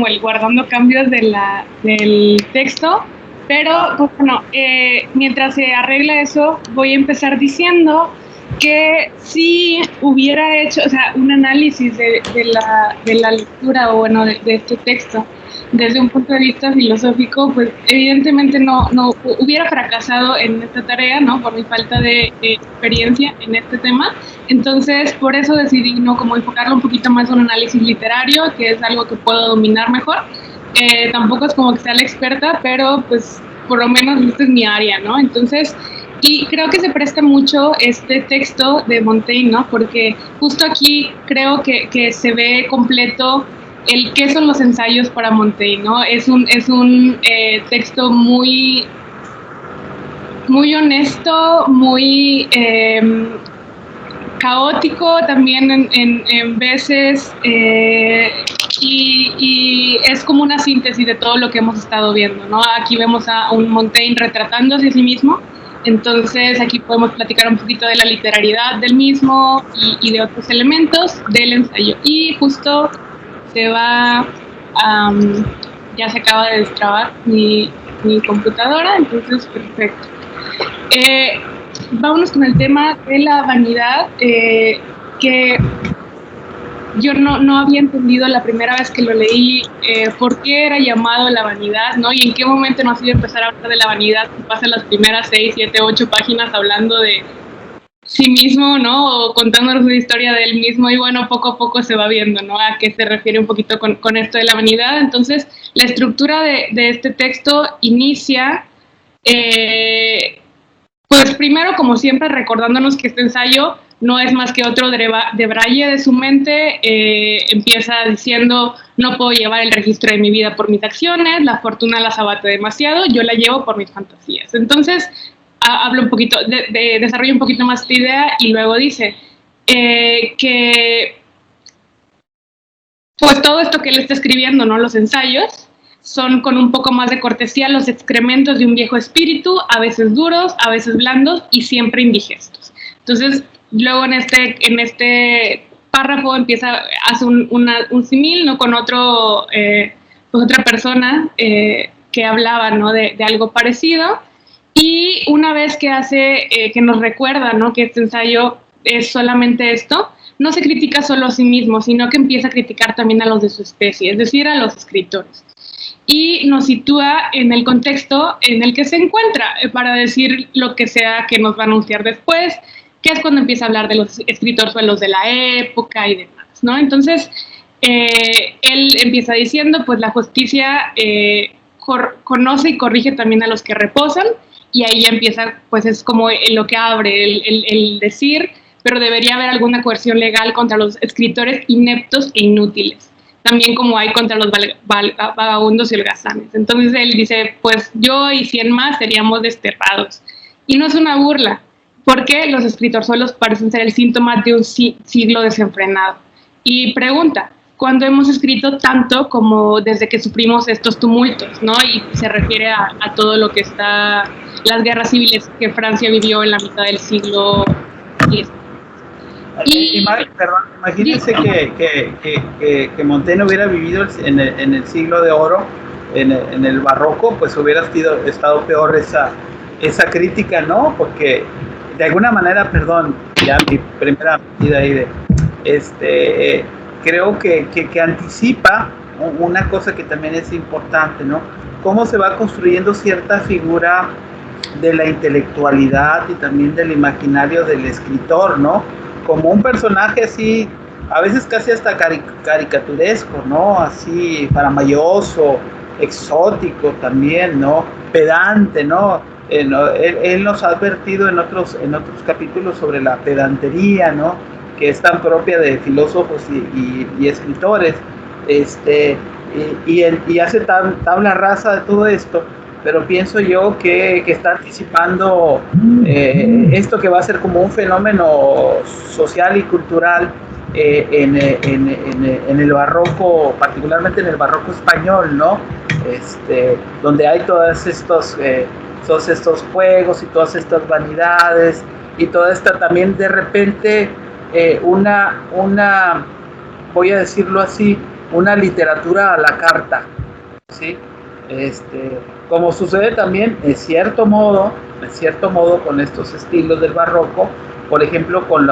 como el guardando cambios del texto, pero pues bueno, mientras se arregla eso, voy a empezar diciendo que si hubiera hecho, o sea, un análisis de la lectura o bueno, de este texto desde un punto de vista filosófico, pues evidentemente no hubiera fracasado en esta tarea, ¿no? Por mi falta de experiencia en este tema. Entonces, por eso decidí, ¿no? Como enfocarlo un poquito más en un análisis literario, que es algo que puedo dominar mejor. Tampoco es como que sea la experta, pero pues por lo menos esta es mi área, ¿no? Entonces, y creo que se presta mucho este texto de Montaigne, ¿no? Porque justo aquí creo que se ve completo el qué son los ensayos para Montaigne, ¿no? Es un texto muy honesto, muy caótico también en veces, y es como una síntesis de todo lo que hemos estado viendo, ¿no? Aquí vemos a un Montaigne retratándose a sí mismo. Entonces aquí podemos platicar un poquito de la literariedad del mismo y de otros elementos del ensayo. Y justo se va, ya se acaba de destrabar mi computadora, entonces perfecto. Vámonos con el tema de la vanidad, que yo no había entendido la primera vez que lo leí, por qué era llamado la vanidad, ¿no? Y en qué momento nos iba a empezar a hablar de la vanidad, que pasa las primeras 6, 7, 8 páginas hablando de sí mismo, ¿no? O contándonos la historia de él mismo, y bueno, poco a poco se va viendo, ¿no? A qué se refiere un poquito con esto de la vanidad. Entonces, la estructura de este texto inicia, pues primero, como siempre, recordándonos que este ensayo no es más que otro debraye de su mente. Empieza diciendo: no puedo llevar el registro de mi vida por mis acciones, la fortuna las abate demasiado, yo la llevo por mis fantasías. Entonces, habla un poquito, desarrolla un poquito más esta idea, y luego dice que pues todo esto que él está escribiendo, ¿no? Los ensayos son con un poco más de cortesía los excrementos de un viejo espíritu, a veces duros, a veces blandos y siempre indigestos. Entonces, luego en este párrafo hace un símil, ¿no? Con pues otra persona que hablaba, ¿no? de algo parecido. Y una vez que que nos recuerda, ¿no? Que este ensayo es solamente esto, no se critica solo a sí mismo, sino que empieza a criticar también a los de su especie, es decir, a los escritores. Y nos sitúa en el contexto en el que se encuentra, para decir lo que sea que nos va a anunciar después, que es cuando empieza a hablar de los escritorzuelos de la época y demás, ¿no? Entonces, él empieza diciendo, pues la justicia conoce y corrige también a los que reposan, y ahí ya empieza, pues es como lo que abre el decir, pero debería haber alguna coerción legal contra los escritores ineptos e inútiles, también como hay contra los vagabundos y holgazanes. Entonces él dice, pues yo y 100 más seríamos desterrados. Y no es una burla, porque los escritorzuelos parecen ser el síntoma de un siglo desenfrenado. Y pregunta, ¿cuándo hemos escrito tanto como desde que sufrimos estos tumultos, ¿no? Y se refiere a todo lo que las guerras civiles que Francia vivió en la mitad del siglo X. Perdón, imagínense que Montaigne hubiera vivido en el siglo de oro, en el barroco, pues hubiera estado peor esa crítica, ¿no? Porque de alguna manera, perdón, ya mi primera medida ahí creo que anticipa una cosa que también es importante, ¿no? Cómo se va construyendo cierta figura de la intelectualidad y también del imaginario del escritor, ¿no? Como un personaje así, a veces casi hasta caricaturesco, ¿no? Así faramayoso, exótico también, ¿no? Pedante, ¿no? Él nos ha advertido en otros capítulos sobre la pedantería, ¿no? Que es tan propia de filósofos y escritores, y hace tabla rasa de todo esto. Pero pienso yo que está anticipando esto que va a ser como un fenómeno social y cultural en el barroco, particularmente en el barroco español, ¿no? Donde hay todos estos juegos y todas estas vanidades y toda esta también de repente una voy a decirlo así, una literatura a la carta, ¿sí? Como sucede también en cierto modo con estos estilos del barroco, por ejemplo con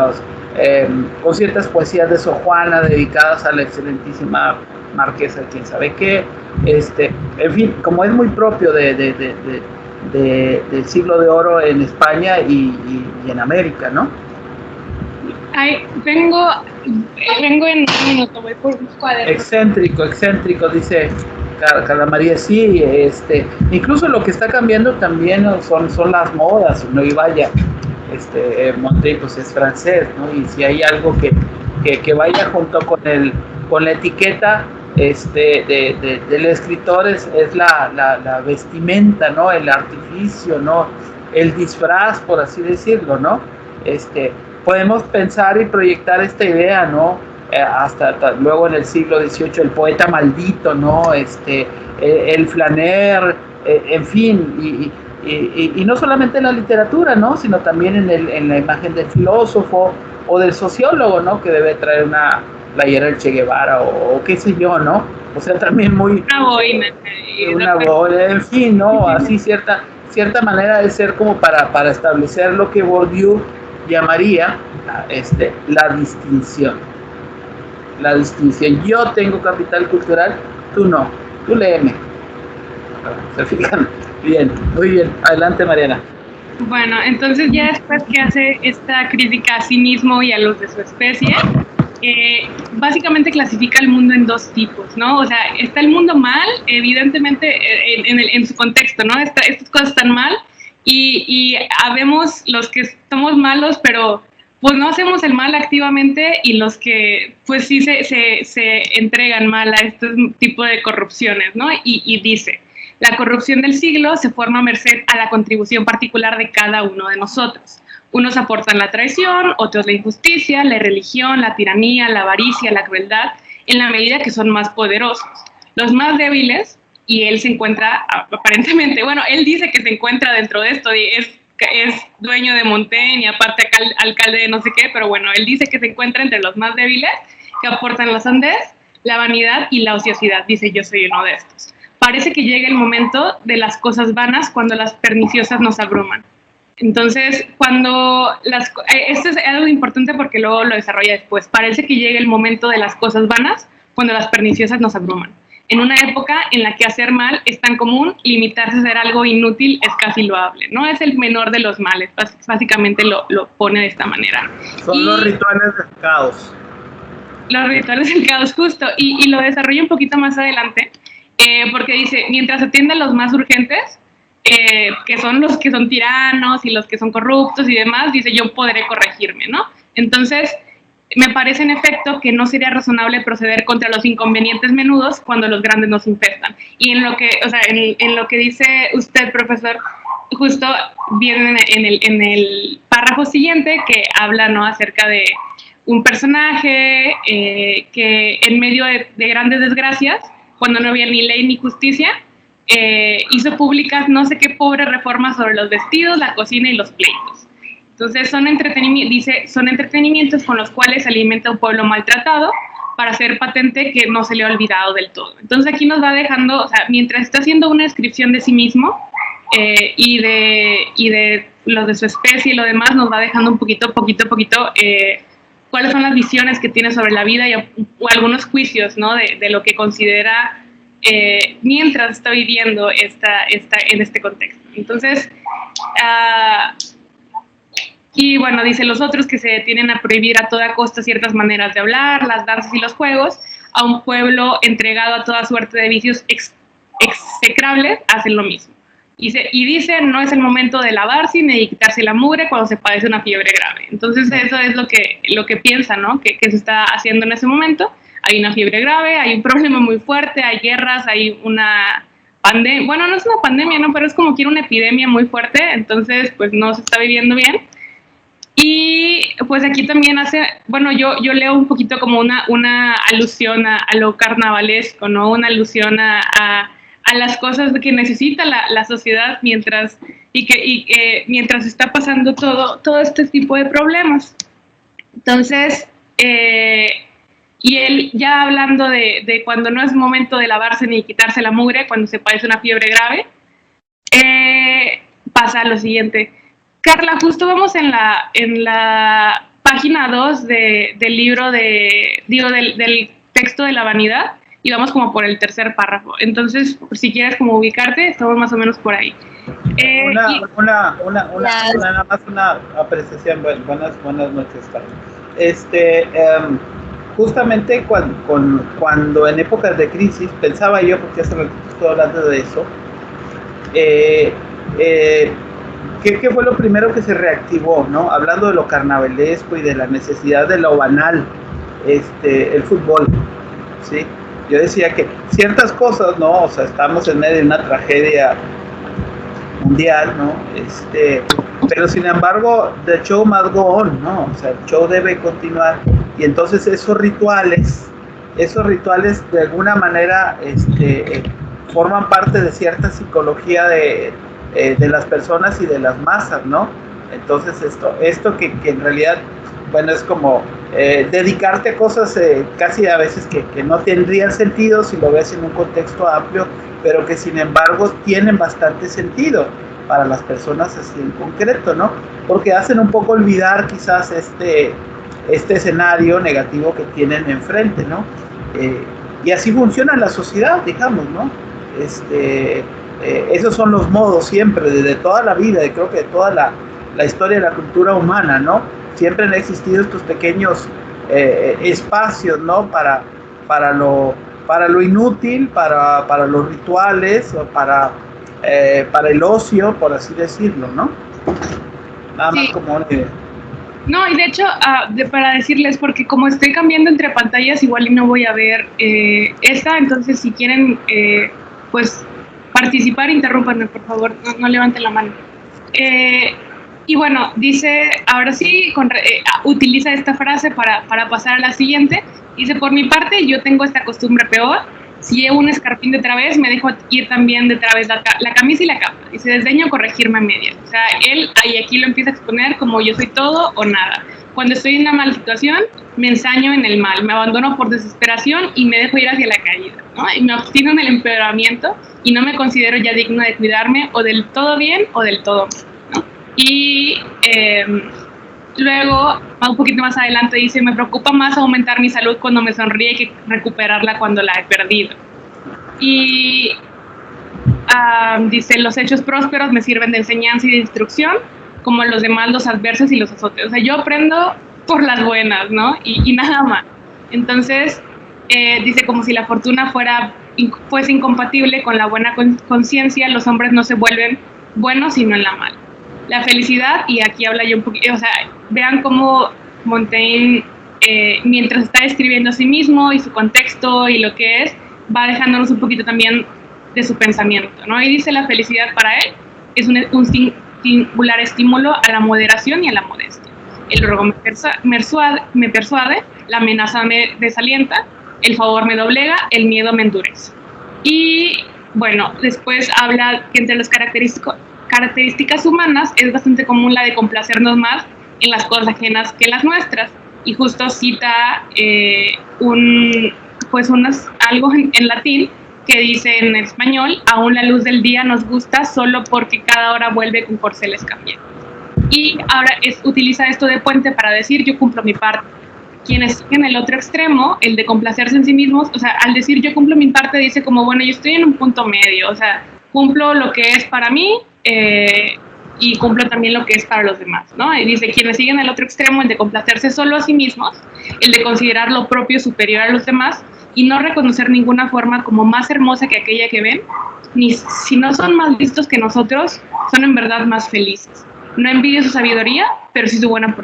ciertas poesías de Sor Juana dedicadas a la excelentísima marquesa de quién sabe qué, en fin, como es muy propio del siglo de oro en España y en América, ¿no? Ay, vengo en un minuto, voy por un cuaderno. Excéntrico, dice Carla María, sí, incluso lo que está cambiando también son las modas, ¿no? Y vaya, Montaigne pues es francés, ¿no? Y si hay algo que vaya junto con la etiqueta del escritor es la vestimenta, ¿no? El artificio, ¿no? El disfraz, por así decirlo, ¿no? Podemos pensar y proyectar esta idea, ¿no? Hasta luego en el siglo XVIII, el poeta maldito, ¿no? El flaner, en fin, y no solamente en la literatura, ¿no? Sino también en la imagen del filósofo o del sociólogo, ¿no? Que debe traer una playera del Che Guevara o qué sé yo, ¿no? O sea, también muy... Una boina, en fin, ¿no? Así cierta manera de ser como para establecer lo que Bourdieu llamaría la distinción. La distinción. Yo tengo capital cultural, tú no. Tú léeme. ¿Se fijan? Bien, muy bien. Adelante, Mariana. Bueno, entonces ya después que hace esta crítica a sí mismo y a los de su especie, básicamente clasifica el mundo en dos tipos, ¿no? O sea, está el mundo mal, evidentemente en su contexto, ¿no? Estas cosas están mal y habemos los que somos malos, pero pues no hacemos el mal activamente, y los que pues sí se entregan mal a este tipo de corrupciones, ¿no? Y dice: la corrupción del siglo se forma a merced a la contribución particular de cada uno de nosotros. Unos aportan la traición, otros la injusticia, la religión, la tiranía, la avaricia, la crueldad, en la medida que son más poderosos. Los más débiles, y él se encuentra aparentemente, bueno, él dice que se encuentra dentro de esto, y es dueño de Montaigne y aparte alcalde de no sé qué, pero bueno, él dice que se encuentra entre los más débiles, que aportan la sandez, la vanidad y la ociosidad. Dice: yo soy uno de estos. Parece que llega el momento de las cosas vanas cuando las perniciosas nos abruman. Entonces, esto es algo importante porque luego lo desarrolla después. Parece que llega el momento de las cosas vanas cuando las perniciosas nos abruman. En una época en la que hacer mal es tan común, limitarse a hacer algo inútil es casi loable, ¿no? Es el menor de los males, básicamente lo pone de esta manera. Son los rituales del caos. Los rituales del caos, justo, y lo desarrolla un poquito más adelante, porque dice: mientras atienda a los más urgentes, que son los que son tiranos y los que son corruptos y demás, dice: yo podré corregirme, ¿no? Entonces, me parece en efecto que no sería razonable proceder contra los inconvenientes menudos cuando los grandes nos infestan. Y en lo que dice usted, profesor, justo viene en el párrafo siguiente, que habla, ¿no?, acerca de un personaje que en medio de grandes desgracias, cuando no había ni ley ni justicia, hizo públicas no sé qué pobres reformas sobre los vestidos, la cocina y los pleitos. Entonces son entretenimientos con los cuales se alimenta un pueblo maltratado para hacer patente que no se le ha olvidado del todo. Entonces aquí nos va dejando, o sea, mientras está haciendo una descripción de sí mismo y de los de su especie y lo demás, nos va dejando un poquito cuáles son las visiones que tiene sobre la vida o algunos juicios, ¿no?, de lo que considera mientras está viviendo en este contexto. Entonces, y bueno, dice: los otros que se detienen a prohibir a toda costa ciertas maneras de hablar, las danzas y los juegos, a un pueblo entregado a toda suerte de vicios execrables, hacen lo mismo. Y dice: no es el momento de lavarse ni de quitarse la mugre cuando se padece una fiebre grave. Entonces eso es lo que piensa, ¿no?, que se está haciendo en ese momento. Hay una fiebre grave, hay un problema muy fuerte, hay guerras, hay una pandemia. Bueno, no es una pandemia, ¿no?, pero es como que una epidemia muy fuerte. Entonces, pues no se está viviendo bien. Y pues aquí también yo leo un poquito como una alusión a lo carnavalesco, ¿no? Una alusión a las cosas que necesita la sociedad mientras está pasando todo este tipo de problemas. Entonces, Y él, ya hablando de cuando no es momento de lavarse ni quitarse la mugre, cuando se padece una fiebre grave, pasa a lo siguiente. Carla, justo vamos en la página 2 del libro del texto de la vanidad, y vamos como por el tercer párrafo. Entonces, si quieres como ubicarte, estamos más o menos por ahí. Nada más una apreciación. Buenas noches, Carlos. Justamente cuando en épocas de crisis, pensaba yo, porque hace ratito estoy hablando de eso, ¿qué fue lo primero que se reactivó, ¿no? Hablando de lo carnavalesco y de la necesidad de lo banal, el fútbol, ¿sí? Yo decía que ciertas cosas, ¿no? O sea, estamos en medio de una tragedia mundial, ¿no? Pero sin embargo, the show must go on, ¿no? O sea, el show debe continuar, y entonces esos rituales de alguna manera forman parte de cierta psicología de las personas y de las masas, ¿no? Entonces esto que en realidad, bueno, es como dedicarte a cosas casi a veces que no tendrían sentido si lo ves en un contexto amplio, pero que sin embargo tienen bastante sentido para las personas así en concreto, ¿no? Porque hacen un poco olvidar quizás este escenario negativo que tienen enfrente, ¿no? Y así funciona la sociedad, digamos, ¿no? Esos son los modos siempre, desde toda la vida, y creo que de toda la historia de la cultura humana, ¿no? Siempre han existido estos pequeños espacios, ¿no? Para lo inútil, para los rituales, o para el ocio, por así decirlo, ¿no? Nada más como... No, y de hecho, para decirles, porque como estoy cambiando entre pantallas, igual y no voy a ver esta, entonces si quieren, pues, participar, interrúmpanme, por favor, no levanten la mano. Y bueno, dice, ahora sí, utiliza esta frase para pasar a la siguiente. Dice, por mi parte, yo tengo esta costumbre peor. Si llevo un escarpín de través, me dejo ir también de través la camisa y la capa. Dice, desdeño corregirme a medias. O sea, él ahí aquí lo empieza a exponer como yo soy todo o nada. Cuando estoy en una mala situación, me ensaño en el mal, me abandono por desesperación y me dejo ir hacia la caída, ¿no? Y me obstino en el empeoramiento y no me considero ya digno de cuidarme o del todo bien o del todo mal, ¿no? Y luego, un poquito más adelante, dice, me preocupa más aumentar mi salud cuando me sonríe que recuperarla cuando la he perdido. Y dice, los hechos prósperos me sirven de enseñanza y de instrucción, como los demás los adversos y los azotes. O sea, yo aprendo por las buenas, ¿no? Y nada más. Entonces, dice, como si la fortuna fuese incompatible con la buena conciencia, los hombres no se vuelven buenos sino en la mala. La felicidad, y aquí habla yo un poquito, o sea, vean cómo Montaigne, mientras está describiendo a sí mismo y su contexto y lo que es, va dejándonos un poquito también de su pensamiento, ¿no? Y dice, la felicidad para él es un singular estímulo a la moderación y a la modestia. El ruego me persuade, la amenaza me desalienta, el favor me doblega, el miedo me endurece. Y bueno, después habla que entre las características humanas es bastante común la de complacernos más en las cosas ajenas que las nuestras, y justo cita algo en latín que dice en español, aún la luz del día nos gusta solo porque cada hora vuelve con corceles cambiantes. Y ahora utiliza esto de puente para decir, yo cumplo mi parte. Quienes en el otro extremo, el de complacerse en sí mismos, o sea, al decir yo cumplo mi parte, dice como, bueno, yo estoy en un punto medio, o sea, cumplo lo que es para mí y cumplo también lo que es para los demás, ¿no? Y dice, quienes siguen el otro extremo, el de complacerse solo a sí mismos, el de considerar lo propio superior a los demás y no reconocer ninguna forma como más hermosa que aquella que ven, ni si no son más listos que nosotros, son en verdad más felices. No envidio su sabiduría, pero sí su buena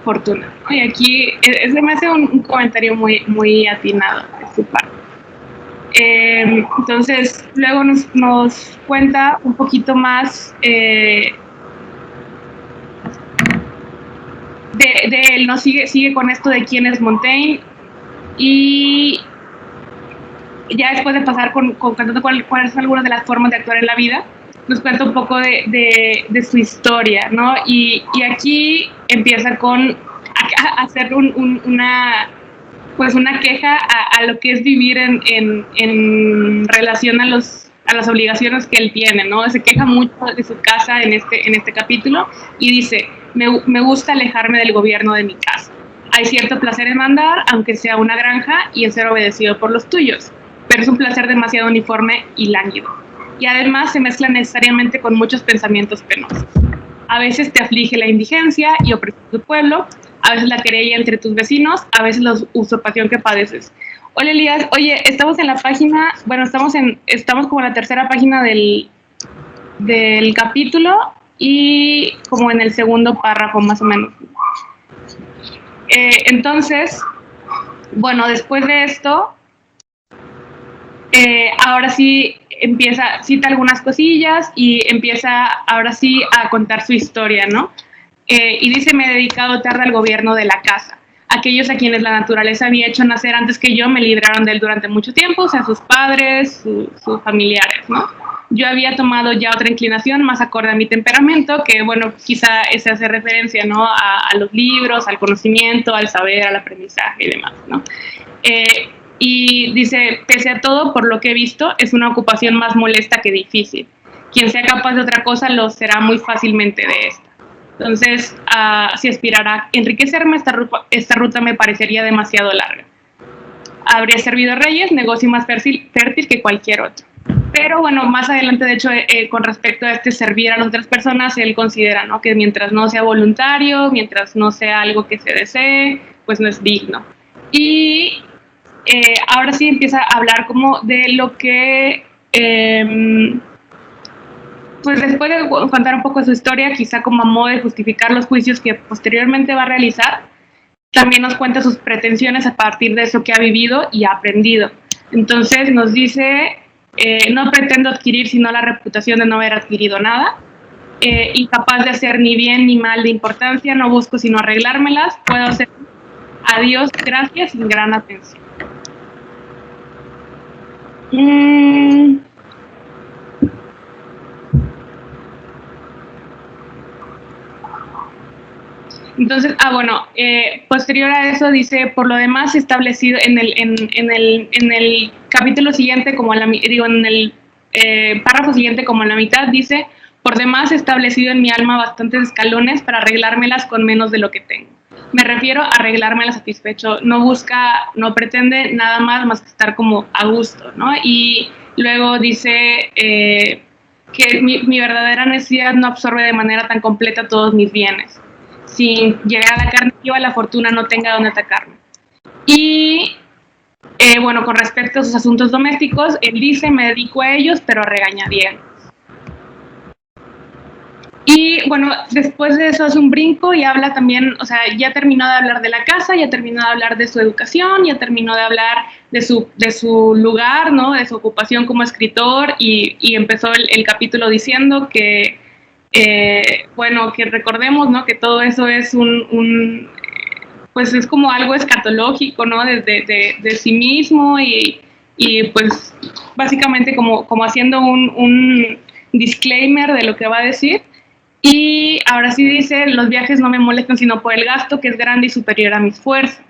fortuna. Y aquí ese me hace un comentario muy, muy atinado de su parte. Entonces, luego nos cuenta un poquito más de él, ¿no? Sigue con esto de quién es Montaigne, y ya después de pasar contando cuáles son algunas de las formas de actuar en la vida, nos cuenta un poco de su historia, ¿no? Y aquí empieza a hacer pues una queja a lo que es vivir en relación a las obligaciones que él tiene, ¿no? Se queja mucho de su casa en este capítulo y dice, me gusta alejarme del gobierno de mi casa. Hay cierto placer en mandar, aunque sea una granja, y en ser obedecido por los tuyos, pero es un placer demasiado uniforme y lánguido. Y además se mezcla necesariamente con muchos pensamientos penosos. A veces te aflige la indigencia y opresión de tu pueblo, a veces la querella entre tus vecinos, a veces la usurpación que padeces. Hola Elías, oye, estamos en la página, bueno, estamos como en la tercera página del capítulo y como en el segundo párrafo más o menos. Entonces, bueno, después de esto, ahora sí cita algunas cosillas y empieza ahora sí a contar su historia, ¿no? Y dice, me he dedicado tarde al gobierno de la casa. Aquellos a quienes la naturaleza había hecho nacer antes que yo me libraron de él durante mucho tiempo, o sea, sus padres, sus familiares, ¿no? Yo había tomado ya otra inclinación más acorde a mi temperamento, que bueno, quizá ese hace referencia, ¿no? A los libros, al conocimiento, al saber, al aprendizaje y demás, ¿no? Y dice, pese a todo, por lo que he visto, es una ocupación más molesta que difícil. Quien sea capaz de otra cosa lo será muy fácilmente de esta. Entonces, si aspirara a enriquecerme, esta ruta me parecería demasiado larga. Habría servido reyes, negocio más fértil que cualquier otro. Pero bueno, más adelante, de hecho, con respecto a servir a las otras personas, él considera, ¿no?, que mientras no sea voluntario, mientras no sea algo que se desee, pues no es digno. Y ahora sí empieza a hablar como de lo que... pues después de contar un poco de su historia, quizá como a modo de justificar los juicios que posteriormente va a realizar, también nos cuenta sus pretensiones a partir de eso que ha vivido y ha aprendido. Entonces nos dice, no pretendo adquirir sino la reputación de no haber adquirido nada, incapaz de hacer ni bien ni mal de importancia, no busco sino arreglármelas, puedo hacer a Dios gracias sin gran atención. Entonces, bueno, posterior a eso dice, por lo demás establecido en el capítulo siguiente, como en el párrafo siguiente como en la mitad, dice, por demás he establecido en mi alma bastantes escalones para arreglármelas con menos de lo que tengo. Me refiero a arreglármelas satisfecho, no pretende nada más que estar como a gusto, ¿no? Y luego dice que mi verdadera necesidad no absorbe de manera tan completa todos mis bienes. Sin llegar a la carne viva, la fortuna no tenga donde atacarme. Y bueno, con respecto a sus asuntos domésticos, él dice, me dedico a ellos, pero a regañadientos. Y bueno, después de eso hace un brinco y habla también, o sea, ya terminó de hablar de la casa, ya terminó de hablar de su educación, ya terminó de hablar de su lugar, ¿no?, de su ocupación como escritor, y empezó el capítulo diciendo que bueno, que recordemos, ¿no?, que todo eso es pues es como algo escatológico, ¿no?, de sí mismo y pues básicamente como haciendo un disclaimer de lo que va a decir. Y ahora sí dice, los viajes no me molestan sino por el gasto, que es grande y superior a mis fuerzas.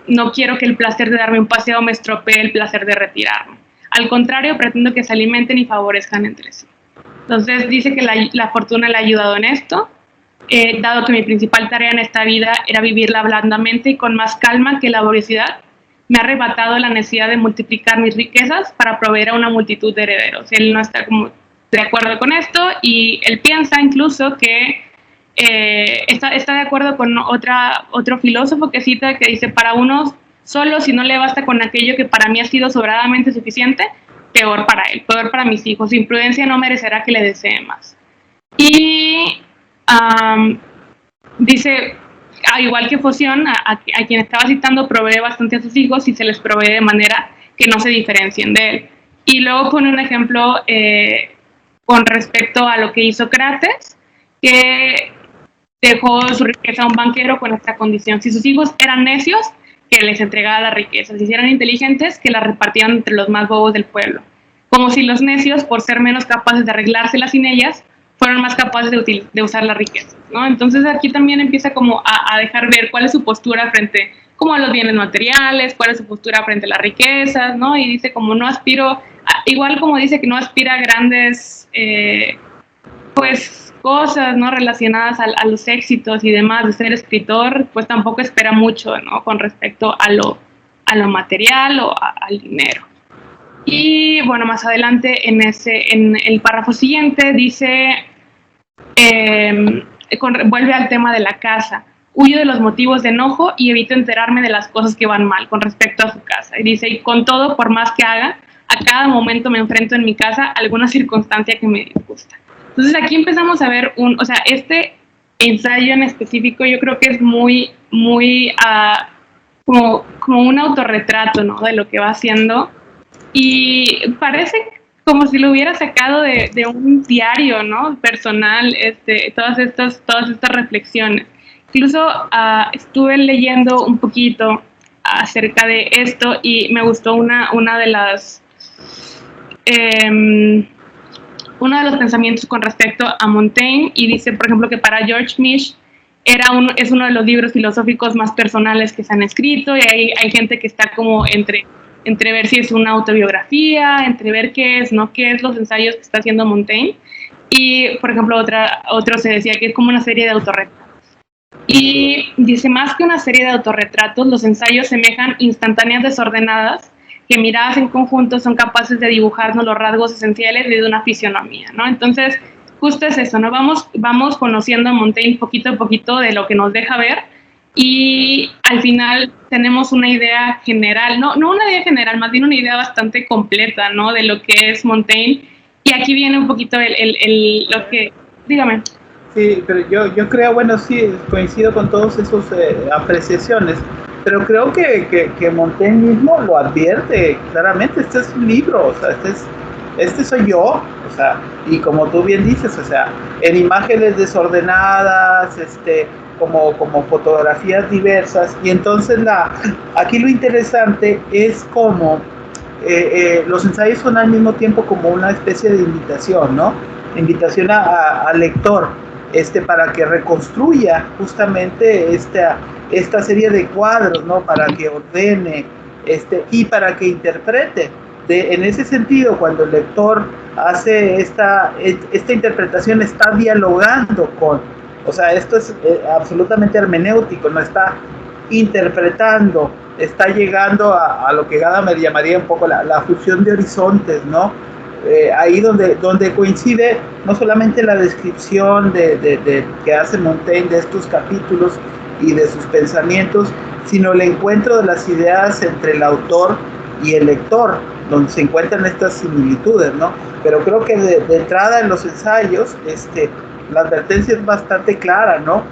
No quiero que el placer de darme un paseo me estropee el placer de retirarme. Al contrario, pretendo que se alimenten y favorezcan entre sí. Entonces dice que la fortuna le ha ayudado en esto, dado que mi principal tarea en esta vida era vivirla blandamente y con más calma que laboriosidad, me ha arrebatado la necesidad de multiplicar mis riquezas para proveer a una multitud de herederos. Él no está como de acuerdo con esto y él piensa incluso que está de acuerdo con otro filósofo que cita, que dice, para unos solo, si no le basta con aquello que para mí ha sido sobradamente suficiente, peor para él, peor para mis hijos. Su imprudencia no merecerá que le desee más. Y dice, al igual que Foción, a quien estaba citando, provee bastante a sus hijos y se les provee de manera que no se diferencien de él. Y luego pone un ejemplo con respecto a lo que hizo Crates, que dejó su riqueza a un banquero con esta condición: si sus hijos eran necios, que les entregara la riqueza; si eran inteligentes, que la repartían entre los más bobos del pueblo. Como si los necios, por ser menos capaces de arreglárselas sin ellas, fueron más capaces de usar la riqueza, ¿no? Entonces aquí también empieza como a dejar ver cuál es su postura frente como a los bienes materiales, cuál es su postura frente a las riquezas, ¿no? Y dice como no aspiro, igual como dice que no aspira a grandes, pues, cosas, ¿no? Relacionadas a los éxitos y demás de ser escritor, pues tampoco espera mucho, ¿no? Con respecto a lo material o al dinero. Y bueno, más adelante en el párrafo siguiente dice, vuelve al tema de la casa. Huyo de los motivos de enojo y evito enterarme de las cosas que van mal con respecto a su casa. Y dice, y con todo, por más que haga, a cada momento me enfrento en mi casa a alguna circunstancia que me disgusta. Entonces aquí empezamos a ver o sea, este ensayo en específico yo creo que es muy como un autorretrato, ¿no? De lo que va haciendo. Y parece como si lo hubiera sacado de un diario, ¿no? Personal, todas estas reflexiones. Incluso estuve leyendo un poquito acerca de esto y me gustó una de las uno de los pensamientos con respecto a Montaigne, y dice, por ejemplo, que para George Misch es uno de los libros filosóficos más personales que se han escrito, y hay gente que está como entre ver si es una autobiografía, entre ver qué es los ensayos que está haciendo Montaigne. Y, por ejemplo, otro se decía que es como una serie de autorretratos. Y dice, más que una serie de autorretratos, los ensayos semejan instantáneas desordenadas que miradas en conjunto son capaces de dibujarnos los rasgos esenciales de una fisionomía, ¿no? Entonces, justo es eso, ¿no? Vamos conociendo a Montaigne poquito a poquito de lo que nos deja ver, y al final tenemos una idea general, no una idea general, más bien una idea bastante completa, ¿no? De lo que es Montaigne. Y aquí viene un poquito lo que... Dígame. Sí, pero yo creo, bueno, sí, coincido con todas esas apreciaciones, pero creo que Montaigne mismo lo advierte claramente. Este es un libro, o sea, este soy yo, o sea, y como tú bien dices, o sea, en imágenes desordenadas, como fotografías diversas, y entonces aquí lo interesante es como los ensayos son al mismo tiempo como una especie de invitación, ¿no? Invitación al lector, para que reconstruya justamente esta serie de cuadros, ¿no? Para que ordene, y para que interprete. En ese sentido, cuando el lector hace esta interpretación, está dialogando o sea, esto es absolutamente hermenéutico, no está interpretando, está llegando a lo que Gadamer llamaría un poco la fusión de horizontes, ¿no? Ahí donde coincide no solamente la descripción que hace Montaigne de estos capítulos y de sus pensamientos, sino el encuentro de las ideas entre el autor y el lector, donde se encuentran estas similitudes, ¿no? Pero creo que de entrada en los ensayos, la advertencia es bastante clara, ¿no?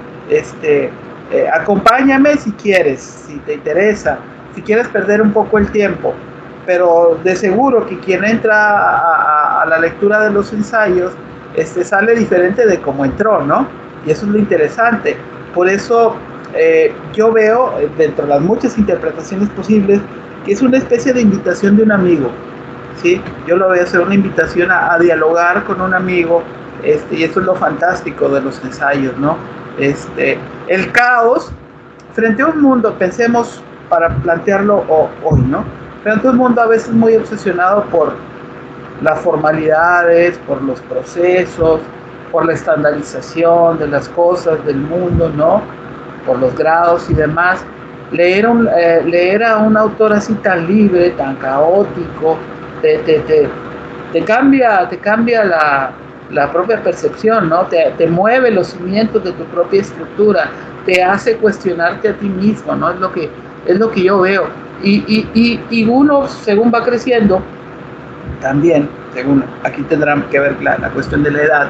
Acompáñame si quieres, si te interesa, si quieres perder un poco el tiempo, pero de seguro que quien entra a la lectura de los ensayos sale diferente de cómo entró, ¿no? Y eso es lo interesante. Por eso yo veo, dentro de las muchas interpretaciones posibles, que es una especie de invitación de un amigo, ¿sí? Yo lo veo ser una invitación a dialogar con un amigo, y eso es lo fantástico de los ensayos, ¿no? El caos frente a un mundo, pensemos para plantearlo hoy, ¿no? Frente a un mundo a veces muy obsesionado por las formalidades, por los procesos, por la estandarización de las cosas del mundo, ¿no? Por los grados y demás. Leer a un autor así tan libre, tan caótico, te cambia la propia percepción, ¿no? Te mueve los cimientos de tu propia estructura, te hace cuestionarte a ti mismo, ¿no? Es lo que yo veo. Y uno, según va creciendo, también, aquí tendrá que ver la cuestión de la edad,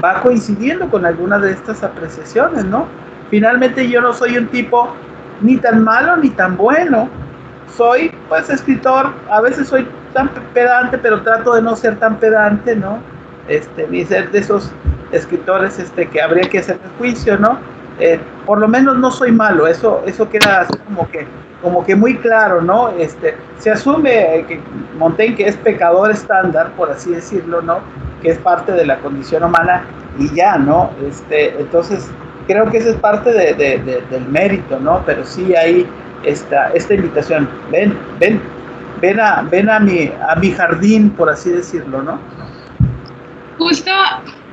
va coincidiendo con algunas de estas apreciaciones, ¿no? Finalmente yo no soy un tipo ni tan malo ni tan bueno. Soy, pues, escritor, a veces soy tan pedante, pero trato de no ser tan pedante, ¿no? Ni ser de esos escritores que habría que hacer el juicio, ¿no? Por lo menos no soy malo, eso queda así como que muy claro, ¿no? Se asume que Montaigne, que es pecador estándar, por así decirlo, ¿no? Que es parte de la condición humana y ya, ¿no? Entonces, creo que esa es parte del mérito, ¿no? Pero sí hay esta invitación, ven a mi jardín, por así decirlo, ¿no? Justo,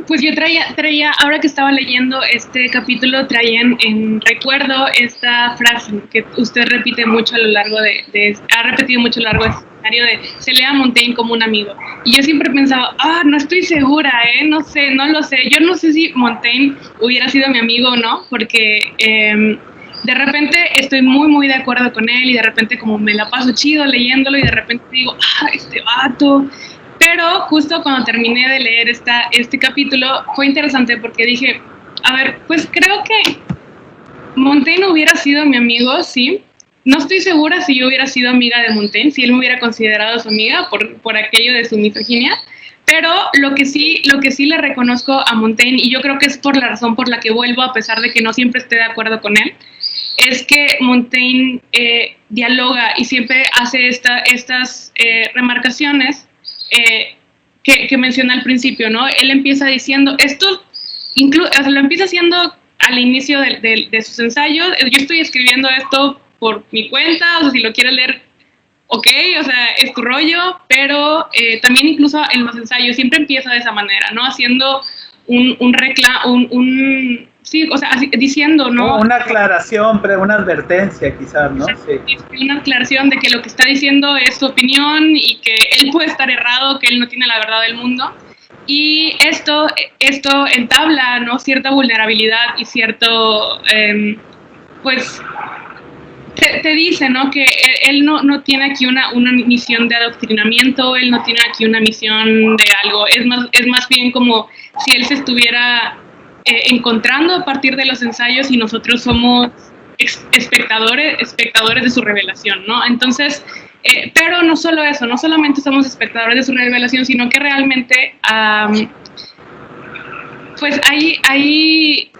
pues yo traía, ahora que estaba leyendo este capítulo, traía en recuerdo esta frase que usted repite mucho a lo largo ha repetido mucho a lo largo de este escenario de se lee a Montaigne como un amigo. Y yo siempre pensaba, no estoy segura, no sé, no lo sé. Yo no sé si Montaigne hubiera sido mi amigo o no, porque de repente estoy muy, muy de acuerdo con él y de repente como me la paso chido leyéndolo y de repente digo, este vato. Pero justo cuando terminé de leer este capítulo fue interesante porque dije, a ver, pues creo que Montaigne hubiera sido mi amigo, sí. No estoy segura si yo hubiera sido amiga de Montaigne, si él me hubiera considerado su amiga por aquello de su misoginia. Pero lo que sí le reconozco a Montaigne, y yo creo que es por la razón por la que vuelvo, a pesar de que no siempre esté de acuerdo con él, es que Montaigne dialoga y siempre hace estas remarcaciones que menciona al principio, ¿no? Él empieza diciendo, lo empieza haciendo al inicio de sus ensayos, yo estoy escribiendo esto por mi cuenta, o sea, si lo quieres leer, ok, o sea, es tu rollo, pero también incluso en los ensayos siempre empieza de esa manera, ¿no? Haciendo sí, o sea, diciendo, ¿no? Una aclaración, pero una advertencia quizás, ¿no? Sí. Una aclaración de que lo que está diciendo es su opinión y que él puede estar errado, que él no tiene la verdad del mundo. Y esto entabla, ¿no? Cierta vulnerabilidad y cierto, pues, te dice, ¿no? Que él no tiene aquí una misión de adoctrinamiento, él no tiene aquí una misión de algo, es más bien como si él se estuviera encontrando a partir de los ensayos y nosotros somos espectadores de su revelación, ¿no? Entonces, pero no solo eso, no solamente somos espectadores de su revelación, sino que realmente pues hay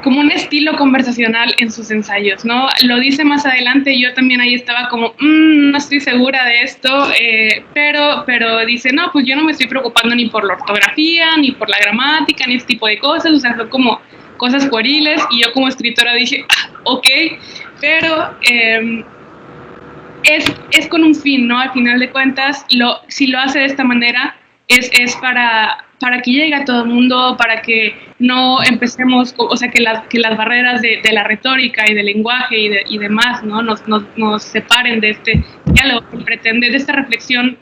como un estilo conversacional en sus ensayos, ¿no? Lo dice más adelante y yo también ahí estaba como, no estoy segura de esto, pero dice, no, pues yo no me estoy preocupando ni por la ortografía, ni por la gramática, ni ese tipo de cosas, o sea, son como cosas pueriles, y yo como escritora dije, ok, pero es con un fin, ¿no? Al final de cuentas, si lo hace de esta manera, es para que llegue a todo el mundo, para que no empecemos, o sea, que las barreras de la retórica y del lenguaje y demás, ¿no? nos separen de este diálogo que él pretende, de esta reflexión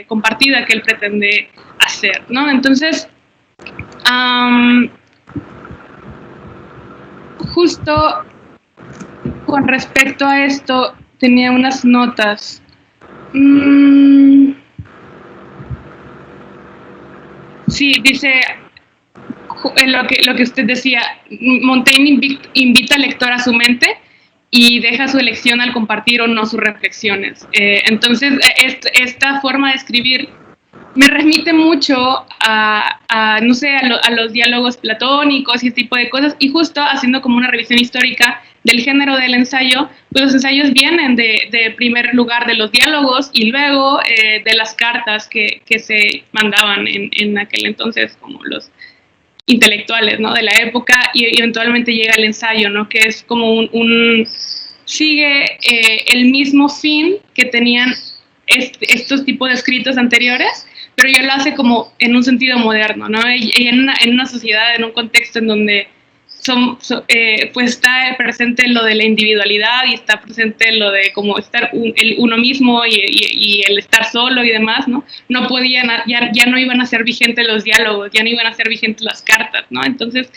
compartida que él pretende hacer, ¿no? Entonces, justo con respecto a esto, tenía unas notas. Sí, dice lo que usted decía, Montaigne invita al lector a su mente y deja su elección al compartir o no sus reflexiones. Entonces, esta forma de escribir me remite mucho a los diálogos platónicos y ese tipo de cosas, y justo haciendo como una revisión histórica del género del ensayo, pues los ensayos vienen de primer lugar de los diálogos y luego de las cartas que se mandaban en aquel entonces como los intelectuales, ¿no? De la época, y eventualmente llega el ensayo, ¿no? Que es como sigue el mismo fin que tenían estos tipos de escritos anteriores, pero ya lo hace como en un sentido moderno, ¿no? Y en una sociedad, en un contexto en donde pues está presente lo de la individualidad y está presente lo de como estar uno mismo y el estar solo y demás, ¿no? No podían, ya no iban a ser vigentes los diálogos, ya no iban a ser vigentes las cartas, ¿no? Entonces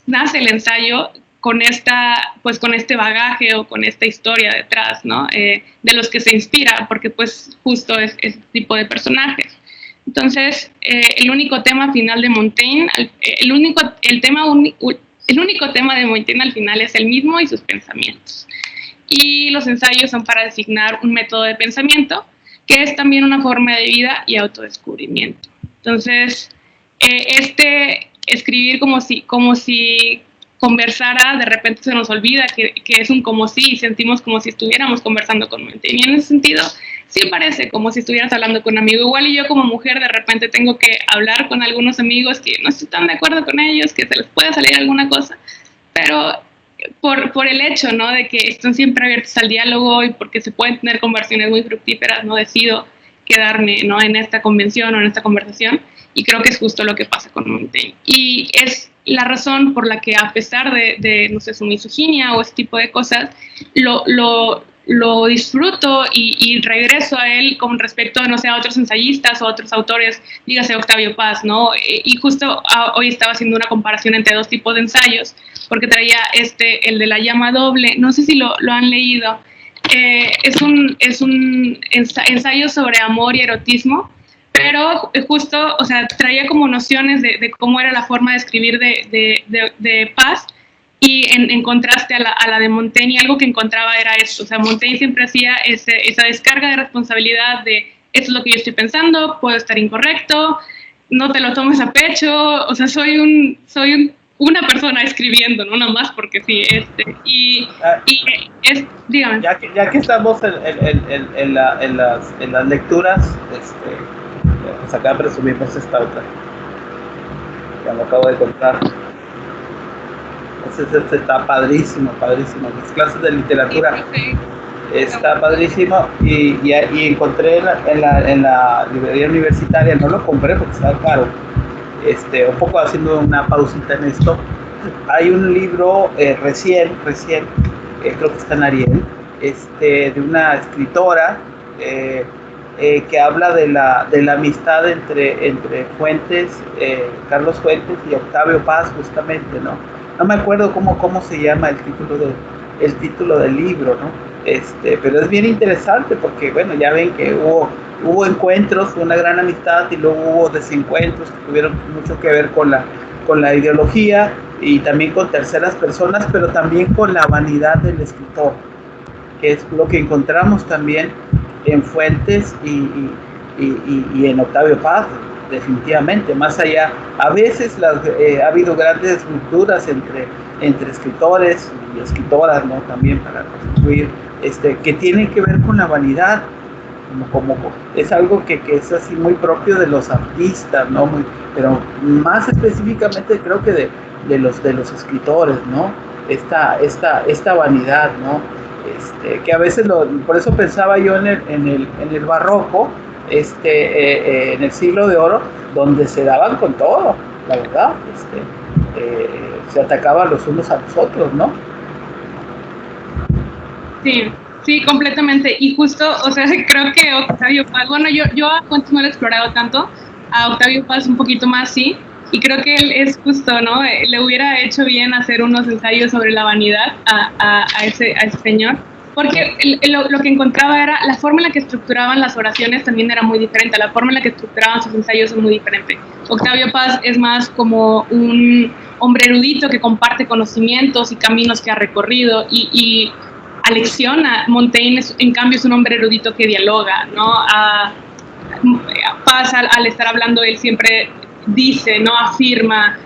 nace el ensayo con este bagaje o con esta historia detrás, ¿no? De los que se inspira, porque pues justo es ese tipo de personajes. Entonces, el único tema final de Montaigne, el único tema de Montaigne al final es el mismo y sus pensamientos. Y los ensayos son para designar un método de pensamiento, que es también una forma de vida y autodescubrimiento. Entonces, escribir como si conversara, de repente se nos olvida que es un como si, y sentimos como si estuviéramos conversando con Montaigne. Y en ese sentido, sí parece como si estuvieras hablando con un amigo. Igual y yo como mujer de repente tengo que hablar con algunos amigos que no estoy tan de acuerdo con ellos, que se les puede salir alguna cosa, pero por el hecho, ¿no?, de que están siempre abiertos al diálogo y porque se pueden tener conversaciones muy fructíferas, no decido quedarme, ¿no?, en esta convención o en esta conversación, y creo que es justo lo que pasa con Montaigne. Y es la razón por la que, a pesar de no sé, su misoginia o ese tipo de cosas, lo disfruto y regreso a él con respecto, no sé, a otros ensayistas o a otros autores, dígase Octavio Paz, ¿no? Y justo hoy estaba haciendo una comparación entre dos tipos de ensayos, porque traía el de la llama doble, no sé si lo han leído. Es un ensayo sobre amor y erotismo, pero justo, o sea, traía como nociones de cómo era la forma de escribir de Paz, y en contraste a la de Montaigne, y algo que encontraba era esto, o sea, Montaigne siempre hacía esa descarga de responsabilidad de esto es lo que yo estoy pensando, puedo estar incorrecto, no te lo tomes a pecho, o sea, soy una persona escribiendo, no nada más porque sí, dígame. Ya que estamos en las lecturas, pues acá presumimos esta otra, ya lo acabo de contar. Entonces está padrísimo, las clases de literatura, está padrísimo, y encontré en la librería universitaria, no lo compré porque estaba caro, un poco haciendo una pausita en esto, hay un libro recién, creo que está en Ariel, de una escritora que habla de la amistad entre Fuentes, Carlos Fuentes y Octavio Paz, justamente, ¿no? No me acuerdo cómo se llama el título del libro, ¿no? Pero es bien interesante porque, bueno, ya ven que hubo encuentros, una gran amistad, y luego hubo desencuentros que tuvieron mucho que ver con la ideología y también con terceras personas, pero también con la vanidad del escritor, que es lo que encontramos también en Fuentes y en Octavio Paz, definitivamente. Más allá, a veces ha habido grandes rupturas entre escritores y escritoras, ¿no?, también para construir, que tienen que ver con la vanidad, como es algo que es así muy propio de los artistas, ¿no?, pero más específicamente creo que de los escritores, ¿no?, esta vanidad, ¿no?, que a veces por eso pensaba yo en el barroco, en el siglo de oro, donde se daban con todo, la verdad, se atacaban los unos a los otros, ¿no? Sí, completamente, y justo, o sea, creo que Octavio Paz, bueno, yo a Fuentes no lo he explorado tanto, a Octavio Paz un poquito más, sí, y creo que él es justo, ¿no?, le hubiera hecho bien hacer unos ensayos sobre la vanidad a ese señor, porque lo que encontraba era la forma en la que estructuraban las oraciones también era muy diferente, la forma en la que estructuraban sus ensayos es muy diferente. Octavio Paz es más como un hombre erudito que comparte conocimientos y caminos que ha recorrido y alecciona. Montaigne, en cambio, es un hombre erudito que dialoga, ¿no? Paz, al estar hablando, él siempre dice, ¿no?, afirma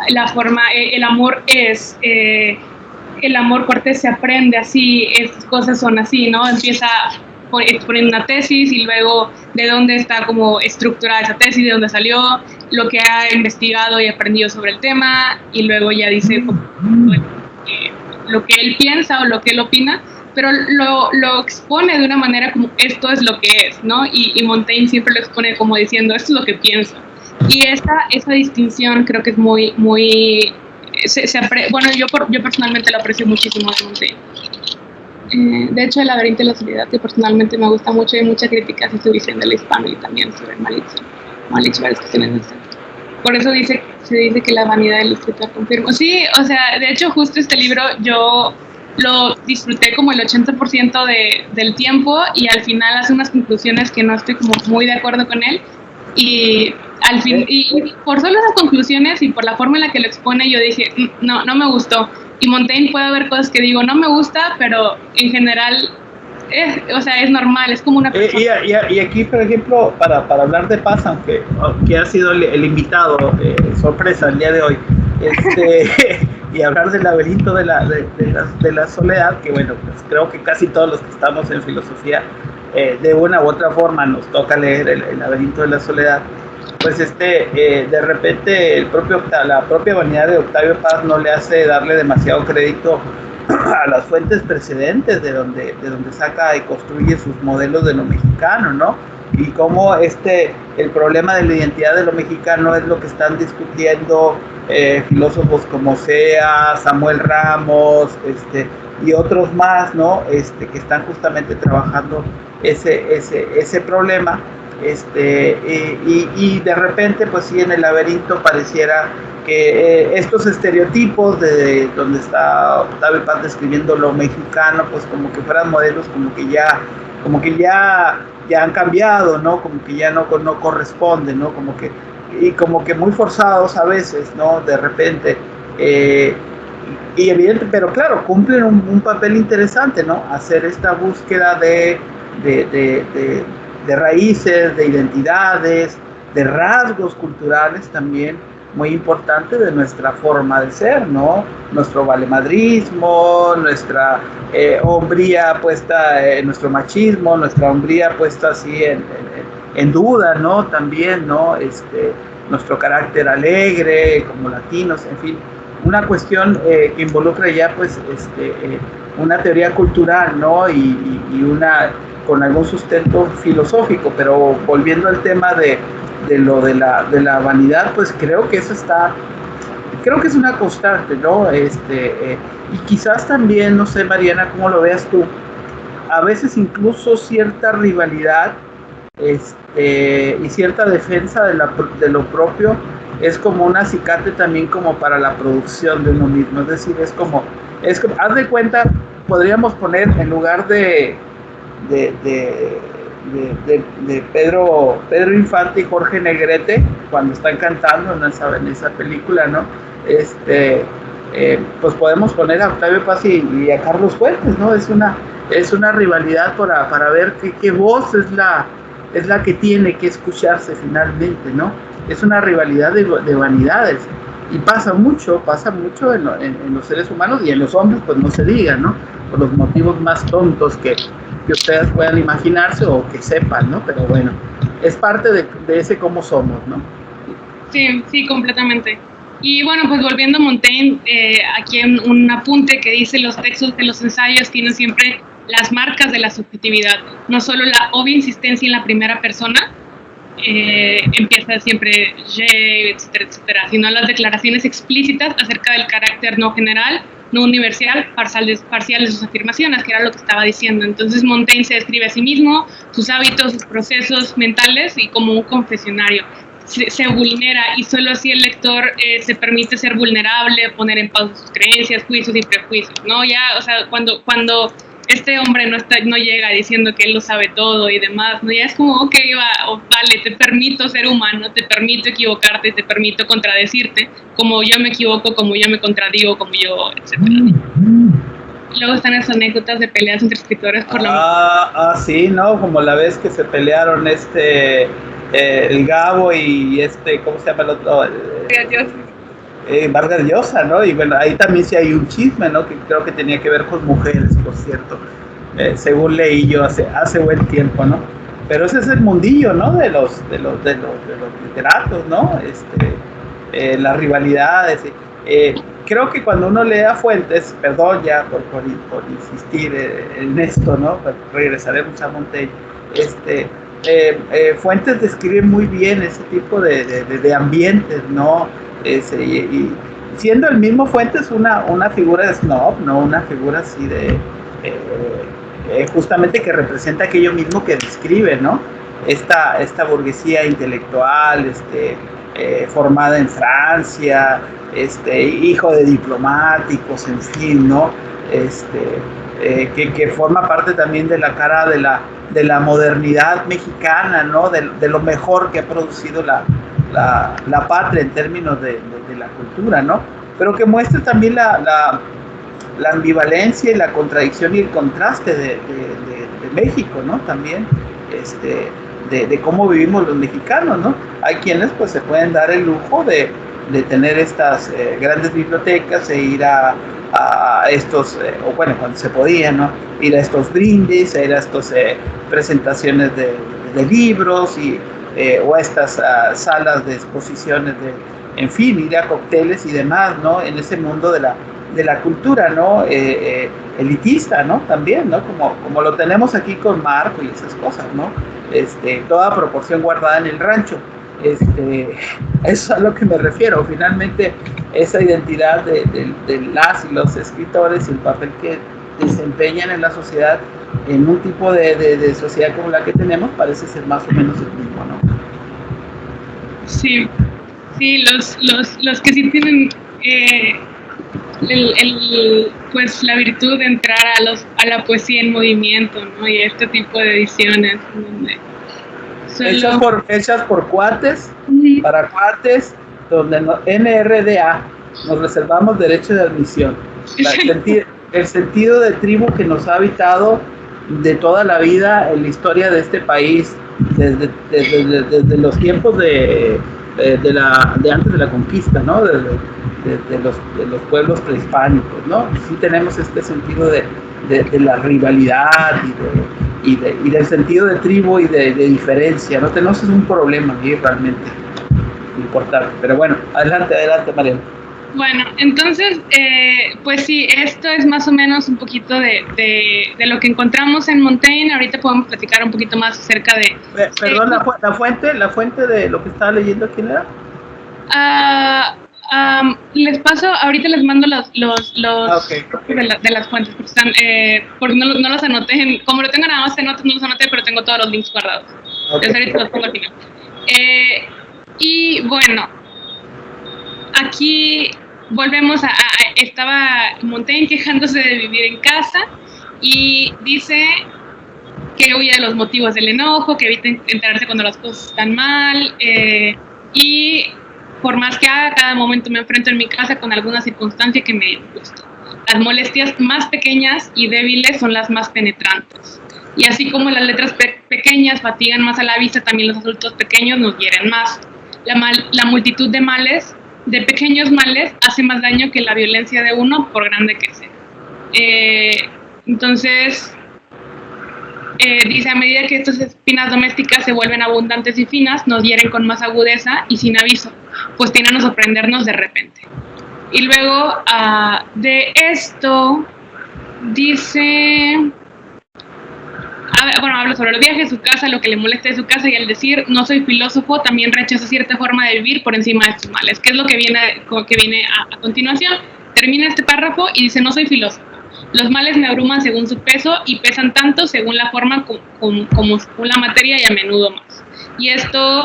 la forma, el amor es... el amor cortés se aprende así, estas cosas son así, ¿no? Empieza exponiendo una tesis y luego de dónde está como estructurada esa tesis, de dónde salió, lo que ha investigado y aprendido sobre el tema, y luego ya dice lo que él piensa o lo que él opina, pero lo expone de una manera como esto es lo que es, ¿no? Y Montaigne siempre lo expone como diciendo esto es lo que pienso. Y esa distinción creo que es muy, muy... bueno, yo personalmente lo aprecio muchísimo de Montaigne. De hecho, El laberinto de la soledad, que personalmente me gusta mucho, hay mucha crítica, si estoy diciendo, la hispano y también sobre Malich, varias cuestiones. Por eso se dice que la vanidad del escritor confirma. Sí, o sea, de hecho, justo este libro yo lo disfruté como el 80% del tiempo, y al final hace unas conclusiones que no estoy como muy de acuerdo con él, y al fin, y por solo esas conclusiones y por la forma en la que lo expone, yo dije, no me gustó. Y Montaigne puede haber cosas que digo, no me gusta, pero en general, o sea, es normal, es como una persona. Y aquí, por ejemplo, para hablar de Paz, aunque ha sido el invitado, sorpresa el día de hoy, y hablar del laberinto de la soledad, que bueno, pues creo que casi todos los que estamos en filosofía de una u otra forma nos toca leer el laberinto de la soledad, pues de repente la propia vanidad de Octavio Paz no le hace darle demasiado crédito a las fuentes precedentes de donde saca y construye sus modelos de lo mexicano, ¿no? Y cómo el problema de la identidad de lo mexicano es lo que están discutiendo filósofos como Sea, Samuel Ramos, y otros más, ¿no? Que están justamente trabajando ese problema. Y de repente, pues sí, en el laberinto pareciera que estos estereotipos de donde está Octavio Paz describiendo lo mexicano, pues como que fueran modelos como que ya han cambiado, ¿no? Como que ya no corresponden, ¿no? Como que muy forzados a veces, ¿no? De repente. Y evidente, pero claro, cumplen un papel interesante, ¿no? Hacer esta búsqueda de raíces, de identidades, de rasgos culturales también muy importante de nuestra forma de ser, ¿no? Nuestro valemadrismo, nuestra hombría puesta, nuestro machismo, nuestra hombría puesta así en duda, ¿no? También, ¿no? Nuestro carácter alegre como latinos, en fin, una cuestión que involucra ya, pues, una teoría cultural, ¿no? Y una con algún sustento filosófico, pero volviendo al tema de la vanidad, pues creo que eso creo que es una constante, ¿no? Y quizás también, no sé, Mariana, cómo lo veas tú, a veces incluso cierta rivalidad y cierta defensa de lo propio es como un acicate también como para la producción de uno mismo, es decir, haz de cuenta, podríamos poner en lugar de Pedro Infante y Jorge Negrete cuando están cantando en esa película, ¿no? Pues podemos poner a Octavio Paz y a Carlos Fuentes, ¿no? Es una rivalidad para ver qué voz es la que tiene que escucharse finalmente, ¿no? Es una rivalidad de vanidades y pasa mucho en los seres humanos y en los hombres, pues no se diga, ¿no? Por los motivos más tontos que ustedes puedan imaginarse o que sepan, ¿no? Pero bueno, es parte de ese cómo somos, ¿no? Sí, completamente. Y bueno, pues volviendo a Montaigne, aquí en un apunte que dice: los textos de los ensayos tienen siempre las marcas de la subjetividad, no solo la obvia insistencia en la primera persona, empieza siempre je, etcétera, sino las declaraciones explícitas acerca del carácter no general, no universal, parcial de sus afirmaciones, que era lo que estaba diciendo. Entonces Montaigne se describe a sí mismo, sus hábitos, sus procesos mentales, y como un confesionario. Se vulnera, y solo así el lector se permite ser vulnerable, poner en pausa sus creencias, juicios y prejuicios, ¿no? Ya, o sea, cuando este hombre no llega diciendo que él lo sabe todo y demás, ¿no? Ya es como, ok, vale, te permito ser humano, te permito equivocarte, te permito contradecirte, como yo me equivoco, como yo me contradigo, como yo, etcétera. Luego están las anécdotas de peleas entre escritores por la... Sí, ¿no? Como la vez que se pelearon el Gabo y ¿cómo se llama el otro? Vargas Llosa, ¿no? Y bueno, ahí también sí hay un chisme, ¿no? Que creo que tenía que ver con mujeres, por cierto, según leí yo hace buen tiempo, ¿no? Pero ese es el mundillo, ¿no? De los literatos, ¿no? Las rivalidades. Creo que cuando uno lee a Fuentes, perdón ya por insistir en esto, ¿no? Regresaremos a Montaigne. Fuentes describe muy bien ese tipo de ambientes, ¿no? Y siendo el mismo Fuentes una figura de snob, ¿no? Una figura así justamente que representa aquello mismo que describe, ¿no? Esta burguesía intelectual, formada en Francia, hijo de diplomáticos, en fin, ¿no? Que forma parte también de la cara de la modernidad mexicana, ¿no? De lo mejor que ha producido la patria en términos de la cultura, ¿no? Pero que muestra también la ambivalencia y la contradicción y el contraste de México, ¿no? También de cómo vivimos los mexicanos, ¿no? Hay quienes pues se pueden dar el lujo de tener estas grandes bibliotecas e ir a a estos, o bueno, cuando se podía, ¿no? Ir a estos brindis, a ir a estas presentaciones de libros o a estas salas de exposiciones en fin, ir a cócteles y demás, ¿no? En ese mundo de la cultura, ¿no? Elitista, ¿no? También, ¿no? Como lo tenemos aquí con Marco y esas cosas, ¿no? Toda proporción guardada en el rancho. Eso es a lo que me refiero. Finalmente, esa identidad de las y los escritores y el papel que desempeñan en la sociedad, en un tipo de sociedad como la que tenemos, parece ser más o menos el mismo, ¿no? Sí, los que sí tienen pues la virtud de entrar a la poesía en movimiento, ¿no? Y este tipo de ediciones donde hechas por cuates, para cuates, donde NRDA nos reservamos derecho de admisión. El sentido de tribu que nos ha habitado de toda la vida en la historia de este país, desde los tiempos de antes de la conquista, ¿no? De los pueblos prehispánicos, ¿no? Sí tenemos este sentido de la rivalidad y del sentido de tribu y de diferencia, ¿no? Tenemos un problema ahí realmente importante. Pero bueno, adelante, Mariana. Bueno, entonces, pues sí, esto es más o menos un poquito de lo que encontramos en Montaigne. Ahorita podemos platicar un poquito más acerca de... Perdón, la fuente de lo que estaba leyendo, ¿quién era? Les paso, ahorita les mando los Okay. de las fuentes, porque están, porque no los anoté, como lo tengo nada más en notas, no los anoté, pero tengo todos los links guardados. Okay. Entonces ahorita los pongo al final. Y bueno, aquí volvemos estaba Montaigne quejándose de vivir en casa y dice que huye de los motivos del enojo, que evita enterarse cuando las cosas están mal, y por más que haga, cada momento me enfrento en mi casa con alguna circunstancia que me disgusta. Las molestias más pequeñas y débiles son las más penetrantes. Y así como las letras pequeñas fatigan más a la vista, también los adultos pequeños nos hieren más. La multitud de pequeños males hace más daño que la violencia de uno, por grande que sea. Entonces, dice, a medida que estas espinas domésticas se vuelven abundantes y finas, nos hieren con más agudeza y sin aviso, pues tienden a sorprendernos de repente. Y luego de esto dice, habla sobre los viajes, su casa, lo que le molesta de su casa, y al decir no soy filósofo también rechaza cierta forma de vivir por encima de sus males, que es lo que viene a continuación. Termina este párrafo y dice, no soy filósofo. Los males me abruman según su peso y pesan tanto según la forma como según la materia, y a menudo más. Y esto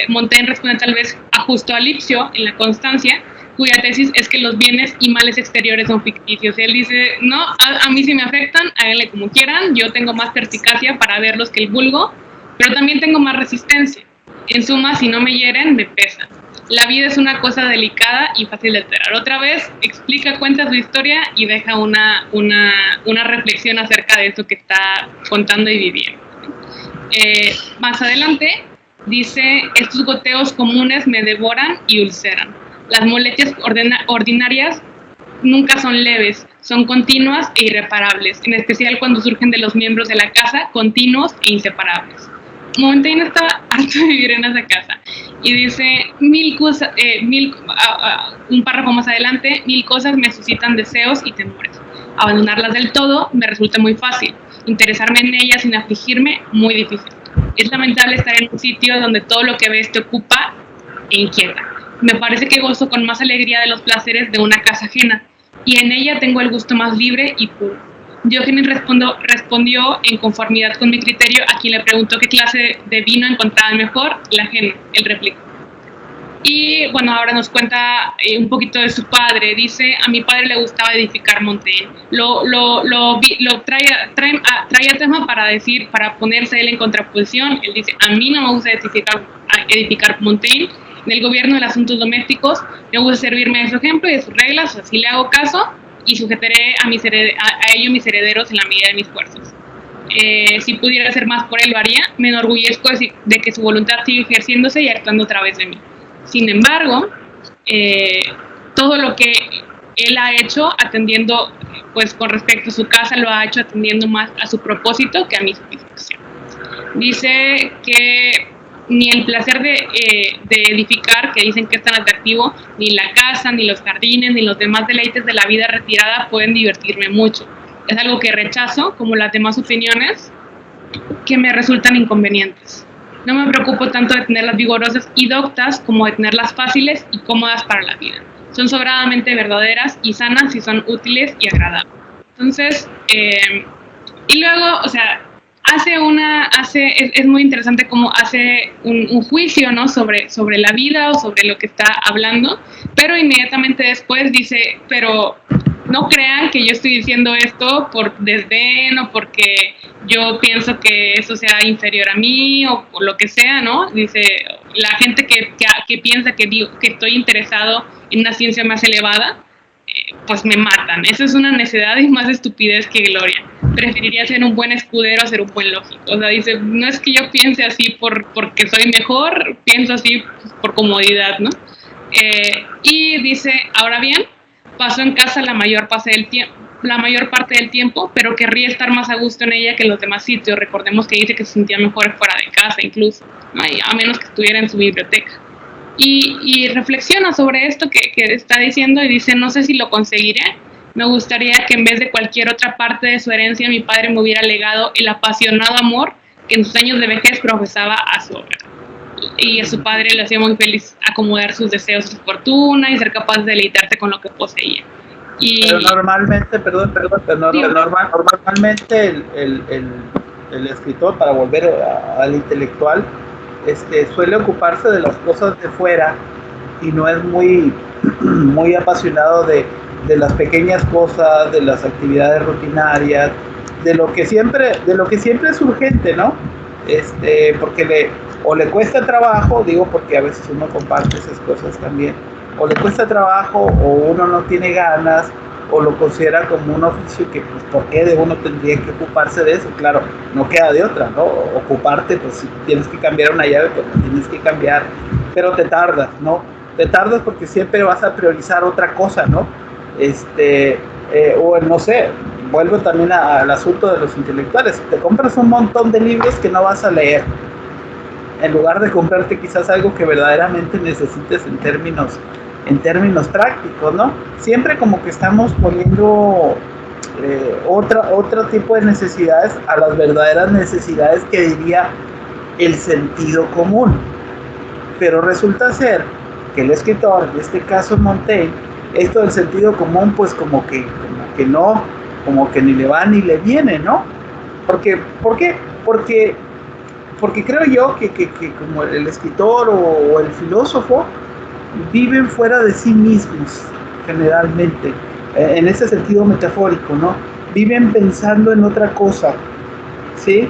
Montaigne responde tal vez a justo a Lipsio en La Constancia, cuya tesis es que los bienes y males exteriores son ficticios. Él dice, no, a mí sí me afectan, háganle como quieran, yo tengo más perspicacia para verlos que el vulgo, pero también tengo más resistencia. En suma, si no me hieren, me pesan. La vida es una cosa delicada y fácil de alterar. Otra vez cuenta su historia y deja una reflexión acerca de eso que está contando y viviendo. Más adelante dice, estos goteos comunes me devoran y ulceran. Las molestias ordinarias nunca son leves, son continuas e irreparables, en especial cuando surgen de los miembros de la casa, continuos e inseparables. Montaigne estaba harto de vivir en esa casa y dice un párrafo más adelante, 1000 cosas me suscitan deseos y temores. Abandonarlas del todo me resulta muy fácil, interesarme en ellas sin afligirme, muy difícil. Es lamentable estar en un sitio donde todo lo que ves te ocupa e inquieta. Me parece que gozo con más alegría de los placeres de una casa ajena, y en ella tengo el gusto más libre y puro. Diógenes respondió en conformidad con mi criterio a quien le preguntó qué clase de vino encontraba mejor, el ajeno. Él replicó. Y bueno, ahora nos cuenta un poquito de su padre. Dice, a mi padre le gustaba edificar Montaigne. Lo trae a tema para ponerse él en contraposición. Él dice, a mí no me gusta edificar Montaigne. En el gobierno de los asuntos domésticos me gusta servirme de su ejemplo y de sus reglas, así le hago caso y sujetaré a ello mis herederos en la medida de mis fuerzas. Si pudiera hacer más por él, lo haría. Me enorgullezco de que su voluntad sigue ejerciéndose y actuando a través de mí. Sin embargo, todo lo que él ha hecho atendiendo, pues con respecto a su casa, lo ha hecho atendiendo más a su propósito que a mi satisfacción. Dice que ni el placer de edificar, que dicen que es tan atractivo, ni la casa, ni los jardines, ni los demás deleites de la vida retirada pueden divertirme mucho. Es algo que rechazo, como las demás opiniones, que me resultan inconvenientes. No me preocupo tanto de tenerlas vigorosas y doctas como de tenerlas fáciles y cómodas para la vida. Son sobradamente verdaderas y sanas y son útiles y agradables. Entonces, y luego, o sea, es muy interesante cómo hace un juicio, ¿no? sobre la vida o sobre lo que está hablando, pero inmediatamente después dice, pero no crean que yo estoy diciendo esto por desdén o porque yo pienso que eso sea inferior a mí o lo que sea, ¿no? Dice, la gente que piensa que estoy interesado en una ciencia más elevada, pues me matan. Eso es una necedad y más estupidez que gloria. Preferiría ser un buen escudero a ser un buen lógico. O sea, dice, no es que yo piense así porque soy mejor, pienso así por comodidad, ¿no? Y dice, ahora bien, paso en casa la mayor parte del tiempo, pero querría estar más a gusto en ella que en los demás sitios. Recordemos que dice que se sentía mejor fuera de casa incluso, ¿no? A menos que estuviera en su biblioteca. Y reflexiona sobre esto que está diciendo y dice, no sé si lo conseguiré. Me gustaría que en vez de cualquier otra parte de su herencia, mi padre me hubiera legado el apasionado amor que en sus años de vejez profesaba a su hogar. Y a su padre le hacía muy feliz acomodar sus deseos y su fortuna y ser capaz de deleitarse con lo que poseía. Pero normalmente, normalmente el escritor, para volver al intelectual, suele ocuparse de las cosas de fuera y no es muy apasionado de las pequeñas cosas, de las actividades rutinarias, de lo que siempre es urgente, ¿no? Porque le cuesta trabajo, digo porque a veces uno comparte esas cosas también, o le cuesta trabajo, o uno no tiene ganas, o lo considera como un oficio que, pues, ¿por qué de uno tendría que ocuparse de eso? Claro, no queda de otra, ¿no? Ocuparte, pues si tienes que cambiar una llave, pues la tienes que cambiar, pero te tardas, ¿no? Te tardas porque siempre vas a priorizar otra cosa, ¿no? O no sé, vuelvo también al asunto de los intelectuales. Te compras un montón de libros que no vas a leer, en lugar de comprarte quizás algo que verdaderamente necesites en términos prácticos, ¿no? Siempre como que estamos poniendo otro tipo de necesidades a las verdaderas necesidades que diría el sentido común. Pero resulta ser que el escritor, en este caso Montaigne, esto del sentido común, pues como que no, como que ni le va ni le viene, ¿no? ¿Por qué? Porque creo yo que como el escritor o el filósofo viven fuera de sí mismos, generalmente, en ese sentido metafórico, ¿no? Viven pensando en otra cosa, ¿sí?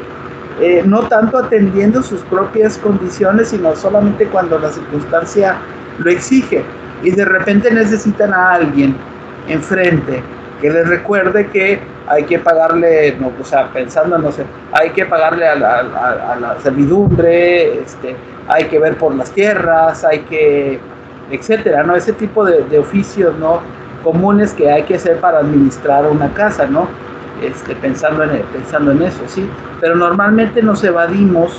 No tanto atendiendo sus propias condiciones, sino solamente cuando la circunstancia lo exige. Y de repente necesitan a alguien enfrente que les recuerde que hay que pagarle, no, o sea, pensando, no sé, hay que pagarle a la servidumbre, hay que ver por las tierras, hay que, etcétera, ¿no? Ese tipo de oficios, ¿no? Comunes que hay que hacer para administrar una casa, ¿no? Pensando en eso, ¿sí? Pero normalmente nos evadimos,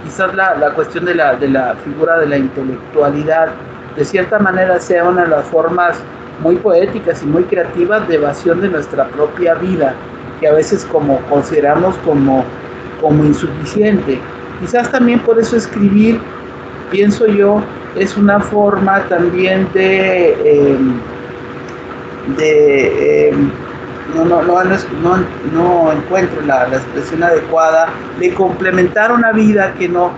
quizás la cuestión de la figura de la intelectualidad, de cierta manera sea una de las formas muy poéticas y muy creativas de evasión de nuestra propia vida, que a veces consideramos como insuficiente. Quizás también por eso escribir, pienso yo, es una forma también no encuentro la expresión adecuada, de complementar una vida que no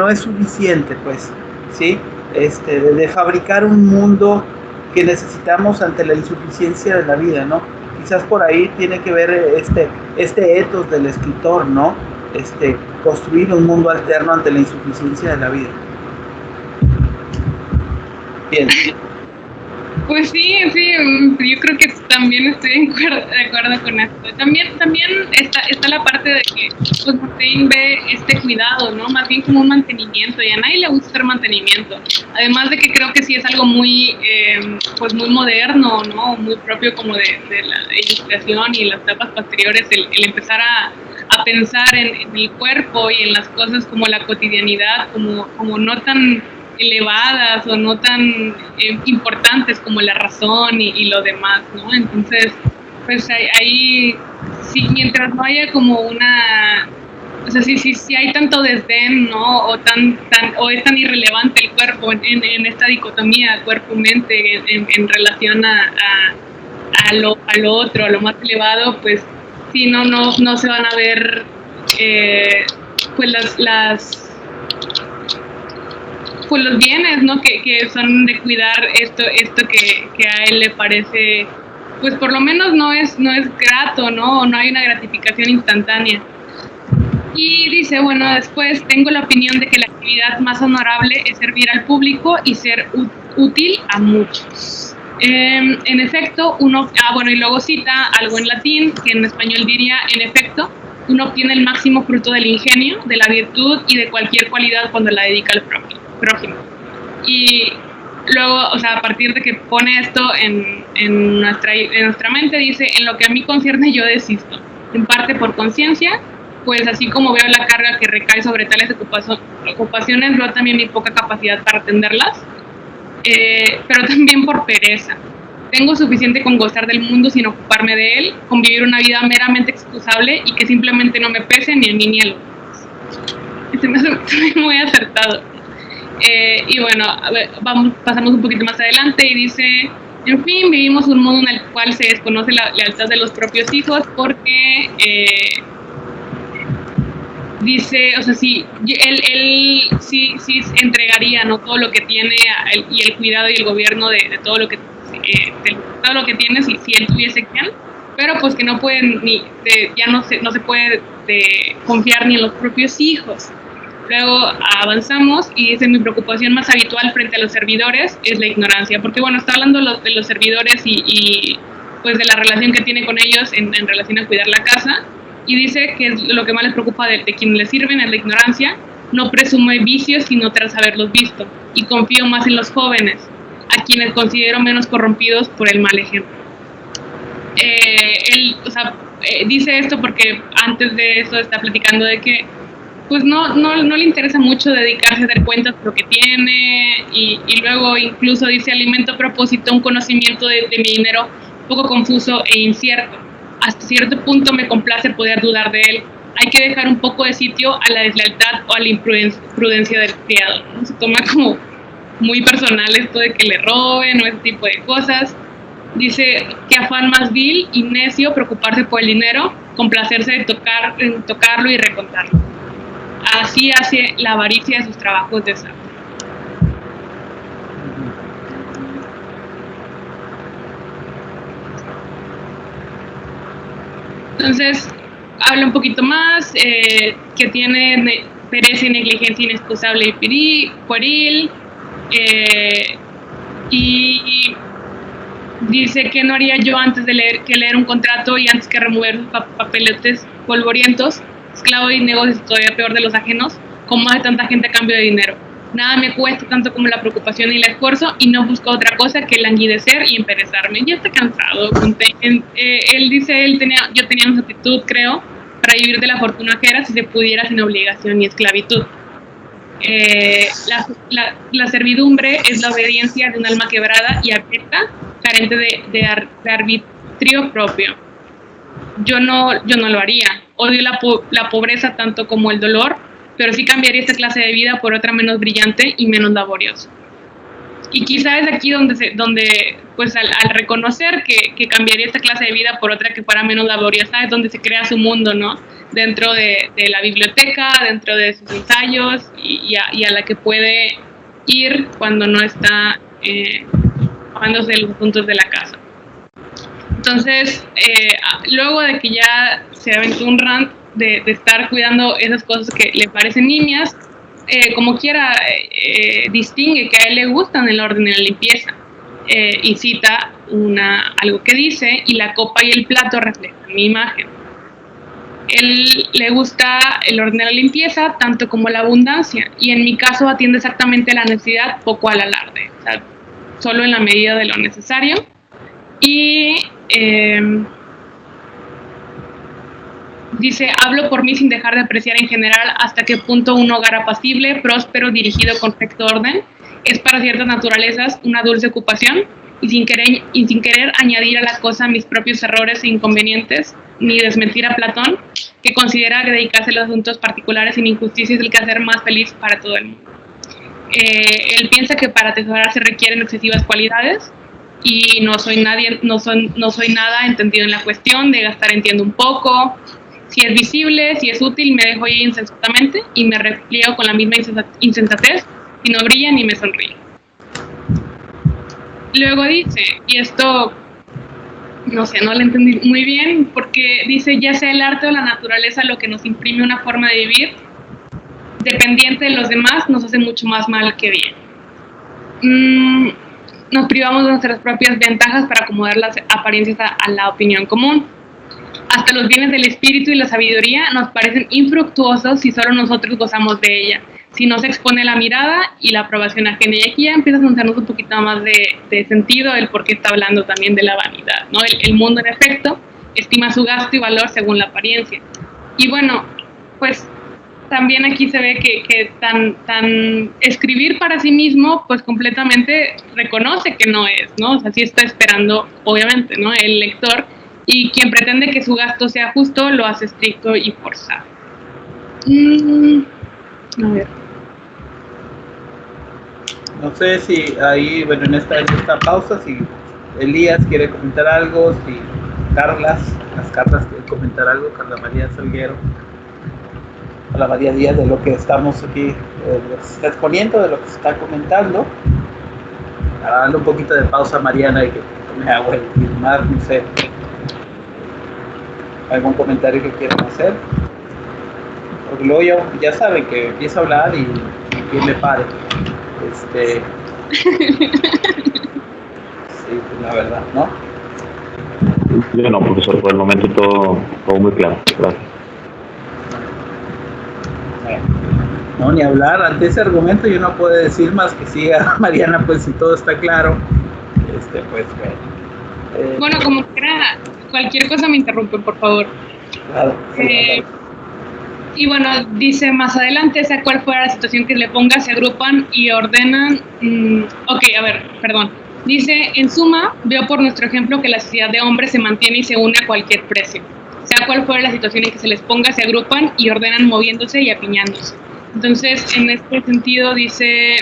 es suficiente, pues, ¿sí? De fabricar un mundo que necesitamos ante la insuficiencia de la vida, ¿no? Quizás por ahí tiene que ver este ethos del escritor, ¿no? Construir un mundo alterno ante la insuficiencia de la vida. Bien. Pues sí, yo creo que también estoy de acuerdo con esto. También está la parte de que pues Montaigne ve este cuidado, ¿no? Más bien como un mantenimiento, y a nadie le gusta hacer mantenimiento. Además de que creo que sí es algo muy, pues muy moderno, ¿no? Muy propio como de la ilustración y las etapas posteriores, el empezar a pensar en el cuerpo y en las cosas como la cotidianidad, como no tan elevadas o no tan importantes como la razón y lo demás, ¿no? Entonces, pues ahí sí, mientras no haya como una, o sea, si hay tanto desdén, ¿no? O es tan irrelevante el cuerpo en esta dicotomía cuerpo-mente en relación a lo otro, a lo más elevado, pues sí, no se van a ver pues pues los bienes, ¿no? Que son de cuidar esto que a él le parece, pues por lo menos no es grato, ¿no? No hay una gratificación instantánea. Y dice, bueno, después tengo la opinión de que la actividad más honorable es servir al público y ser útil a muchos. En efecto, y luego cita algo en latín, que en español diría, en efecto, uno obtiene el máximo fruto del ingenio, de la virtud y de cualquier cualidad cuando la dedica al prójimo. Y luego, o sea, a partir de que pone esto en nuestra mente, dice, en lo que a mí concierne yo desisto, en parte por conciencia, pues así como veo la carga que recae sobre tales ocupaciones, veo también mi poca capacidad para atenderlas, pero también por pereza. Tengo suficiente con gozar del mundo sin ocuparme de él, con vivir una vida meramente excusable y que simplemente no me pese ni a mí ni a los demás. Se me hace muy acertado. Y bueno, pasamos un poquito más adelante y dice, en fin, vivimos un mundo en el cual se desconoce la lealtad de los propios hijos porque dice, o sea, sí, él sí entregaría, ¿no? Todo lo que tiene y el cuidado y el gobierno de todo lo que tiene si él tuviese quien, pero pues que no pueden ya no se puede confiar ni en los propios hijos. Luego avanzamos y dice, mi preocupación más habitual frente a los servidores es la ignorancia, porque bueno, está hablando de los servidores y pues de la relación que tiene con ellos en relación a cuidar la casa, y dice que lo que más les preocupa de quienes le sirven es la ignorancia, no presume vicios sino tras haberlos visto, y confío más en los jóvenes, a quienes considero menos corrompidos por el mal ejemplo. Él, o sea, dice esto porque antes de eso está platicando de que pues no le interesa mucho dedicarse a dar cuentas de lo que tiene, y luego incluso dice, alimento a propósito un conocimiento de mi dinero poco confuso e incierto. Hasta cierto punto me complace poder dudar de él. Hay que dejar un poco de sitio a la deslealtad o a la imprudencia del criado, ¿no? Se toma como muy personal esto de que le roben o ese tipo de cosas. Dice, que afán más vil y necio preocuparse por el dinero, complacerse de tocarlo y recontarlo. Así hace la avaricia de sus trabajos de santo. Entonces, habla un poquito más, que tiene pereza y negligencia inexcusable y pueril, y dice que no haría yo antes de leer un contrato y antes que remover papeletes polvorientos, esclavo y negocios todavía peor de los ajenos, como hace tanta gente a cambio de dinero. Nada me cuesta tanto como la preocupación y el esfuerzo, y no busco otra cosa que languidecer y emperezarme. Ya está cansado. Él dice, yo tenía una actitud, creo, para vivir de la fortuna ajena si se pudiera sin obligación y esclavitud. La servidumbre es la obediencia de un alma quebrada y abyecta, carente de arbitrio propio. Yo no lo haría. Odio la pobreza tanto como el dolor, pero sí cambiaría esta clase de vida por otra menos brillante y menos laboriosa. Y quizá es aquí donde pues al reconocer que cambiaría esta clase de vida por otra que fuera menos laboriosa, es donde se crea su mundo, ¿no? Dentro de la biblioteca, dentro de sus ensayos, y a la que puede ir cuando no está ocupándose de los asuntos de la casa. Entonces, luego de que ya se aventó un rant de estar cuidando esas cosas que le parecen niñas, como quiera, distingue que a él le gustan el orden y la limpieza. y cita algo que dice: y la copa y el plato reflejan mi imagen. Él le gusta el orden de la limpieza tanto como la abundancia, y en mi caso atiende exactamente a la necesidad, poco al alarde, o sea, solo en la medida de lo necesario. Y dice: hablo por mí sin dejar de apreciar en general hasta qué punto un hogar apacible, próspero, dirigido con recto orden, es para ciertas naturalezas una dulce ocupación, y sin querer añadir a la cosa mis propios errores e inconvenientes, ni desmentir a Platón, que considera que dedicarse a los asuntos particulares sin injusticia es el quehacer más feliz para todo el mundo. Él piensa que para atesorar se requieren excesivas cualidades, y no soy nada entendido en la cuestión. De gastar entiendo un poco. Si es visible, si es útil, me dejo ir insensatamente y me repliego con la misma insensatez. Si no brilla, ni me sonríe. Luego dice, y esto, no sé, no lo entendí muy bien, porque dice: ya sea el arte o la naturaleza lo que nos imprime una forma de vivir, dependiente de los demás, nos hace mucho más mal que bien. Nos privamos de nuestras propias ventajas para acomodar las apariencias a la opinión común. Hasta los bienes del espíritu y la sabiduría nos parecen infructuosos si solo nosotros gozamos de ella, si no se expone la mirada y la aprobación ajena. Y aquí ya empieza a montarnos un poquito más de sentido el por qué está hablando también de la vanidad, ¿no? El mundo, en efecto, estima su gasto y valor según la apariencia. Y bueno, pues también aquí se ve que tan escribir para sí mismo, pues completamente reconoce que no es, ¿no? O sea, sí está esperando, obviamente, ¿no? El lector, y quien pretende que su gasto sea justo, lo hace estricto y forzado. A ver. No sé si ahí, bueno, en esta pausa, si Elías quiere comentar algo, si las Carlas quiere comentar algo, Carla María Salguero, Carla María Díaz, de lo que estamos aquí, de lo que se está exponiendo, de lo que se está comentando. Dale un poquito de pausa, Mariana, y que tome agua y filmar, no sé. ¿Algún comentario que quieran hacer? Porque luego ya saben que empieza a hablar y quien le pare. Sí, pues la verdad, ¿no? Yo no, profesor, por el momento todo muy claro. Gracias. No, ni hablar. Ante ese argumento yo no puedo decir más que siga Mariana, pues si todo está claro. Pues bueno. Bueno, como quiera, cualquier cosa me interrumpen, por favor. Claro. Y bueno, dice más adelante: sea cual fuera la situación que le ponga, se agrupan y ordenan. Dice: en suma, veo por nuestro ejemplo que la sociedad de hombres se mantiene y se une a cualquier precio. Sea cual fuera la situación en que se les ponga, se agrupan y ordenan moviéndose y apiñándose. Entonces, en este sentido dice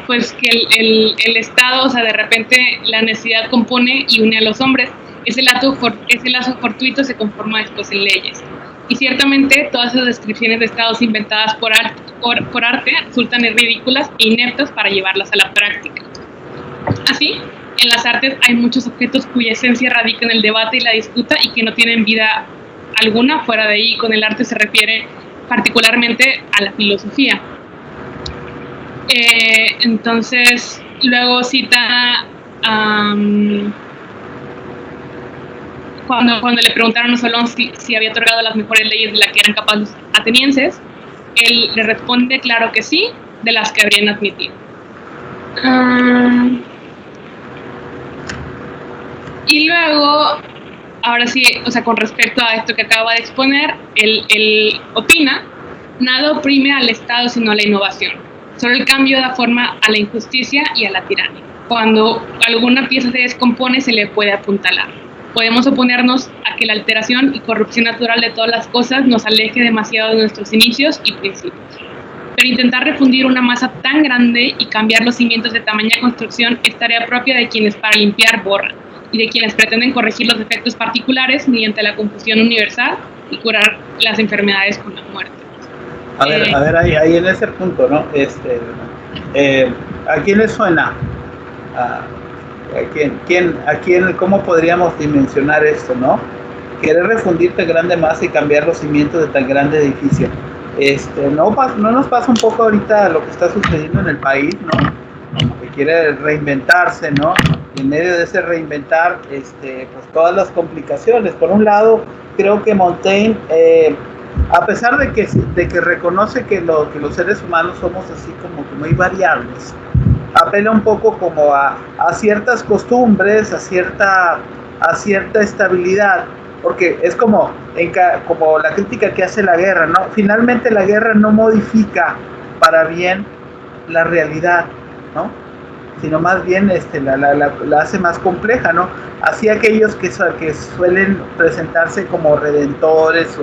pues que el Estado, o sea, de repente la necesidad compone y une a los hombres. Ese lazo fortuito se conforma después en leyes. Y ciertamente todas esas descripciones de estados inventadas por arte resultan ridículas e ineptas para llevarlas a la práctica. Así, en las artes hay muchos objetos cuya esencia radica en el debate y la disputa y que no tienen vida alguna fuera de ahí. Con el arte se refiere particularmente a la filosofía. Entonces, luego cita cuando le preguntaron a Solón si había otorgado las mejores leyes de las que eran capaces los atenienses, él le responde: claro que sí, de las que habrían admitido. Y luego, ahora sí, o sea, con respecto a esto que acaba de exponer, él opina: nada oprime al Estado sino la innovación. Solo el cambio da forma a la injusticia y a la tiranía. Cuando alguna pieza se descompone, se le puede apuntalar. Podemos oponernos a que la alteración y corrupción natural de todas las cosas nos aleje demasiado de nuestros inicios y principios. Pero intentar refundir una masa tan grande y cambiar los cimientos de tamaña construcción es tarea propia de quienes para limpiar borran, y de quienes pretenden corregir los efectos particulares mediante la confusión universal y curar las enfermedades con la muerte. A ver, ahí en ese punto, ¿no? ¿A quién le suena? ¿A quién, cómo podríamos dimensionar esto, no? Querer refundir tan grande masa y cambiar los cimientos de tan grande edificio. ¿No nos pasa un poco ahorita lo que está sucediendo en el país, no? como que quiere reinventarse, ¿no? Y en medio de ese reinventar, pues todas las complicaciones. Por un lado, creo que Montaigne, a pesar de que reconoce que los seres humanos somos así como que muy variables, apela un poco como a ciertas costumbres, a cierta estabilidad, porque es como la crítica que hace la guerra, ¿no? Finalmente la guerra no modifica para bien la realidad, ¿no? Sino más bien la hace más compleja, ¿no? Así aquellos que suelen presentarse como redentores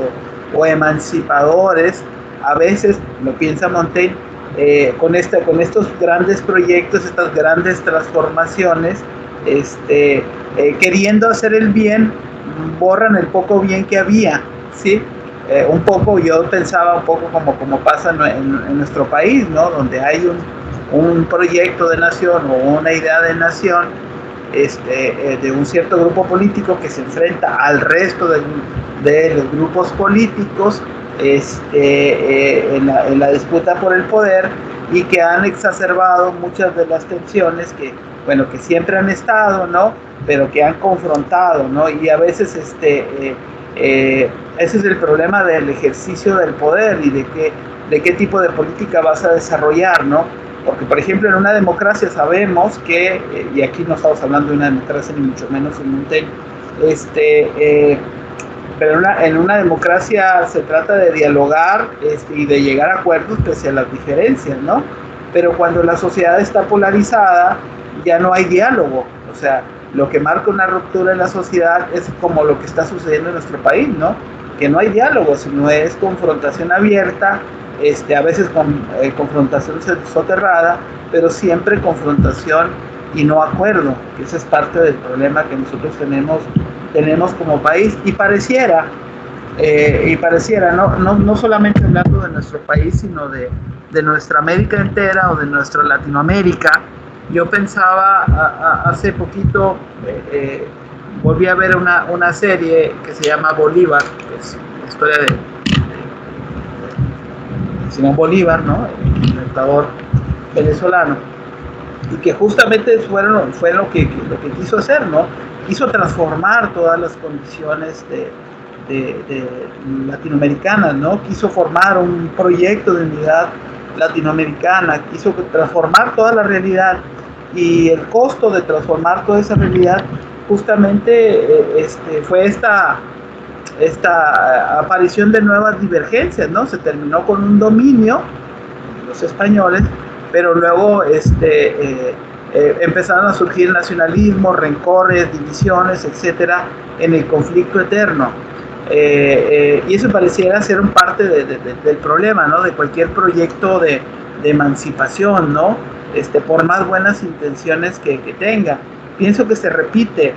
o emancipadores, a veces, lo piensa Montaigne, con estos grandes proyectos, estas grandes transformaciones, queriendo hacer el bien, borran el poco bien que había, ¿sí? Un poco, yo pensaba un poco como pasa en nuestro país, ¿no? Donde hay un proyecto de nación o una idea de nación, de un cierto grupo político que se enfrenta al resto de los grupos políticos en la disputa por el poder, y que han exacerbado muchas de las tensiones que siempre han estado, ¿no? Pero que han confrontado, ¿no? Y a veces ese es el problema del ejercicio del poder y de qué tipo de política vas a desarrollar, ¿no? Porque, por ejemplo, en una democracia sabemos que, y aquí no estamos hablando de una democracia ni mucho menos en Montaigne, pero en una democracia se trata de dialogar y de llegar a acuerdos pese a las diferencias, ¿no? Pero cuando la sociedad está polarizada, ya no hay diálogo. O sea, lo que marca una ruptura en la sociedad es como lo que está sucediendo en nuestro país, ¿no? Que no hay diálogo, sino es confrontación abierta, a veces confrontación soterrada, pero siempre confrontación y no acuerdo, que ese es parte del problema que nosotros tenemos como país. Y pareciera, no solamente hablando de nuestro país, sino de nuestra América entera o de nuestra Latinoamérica. Yo pensaba hace poquito, volví a ver una serie que se llama Bolívar, que es la historia de Simón Bolívar, ¿no? El dictador venezolano, y que justamente fue lo que quiso hacer, ¿no? Quiso transformar todas las condiciones de latinoamericanas, ¿no? Quiso formar un proyecto de unidad latinoamericana, quiso transformar toda la realidad, y el costo de transformar toda esa realidad justamente fue esta aparición de nuevas divergencias, ¿no? Se terminó con un dominio de los españoles, pero luego empezaron a surgir nacionalismos, rencores, divisiones, etcétera, en el conflicto eterno. Y eso pareciera ser un parte del problema, ¿no? De cualquier proyecto de emancipación, ¿no? Por más buenas intenciones que tenga. Pienso que se repite,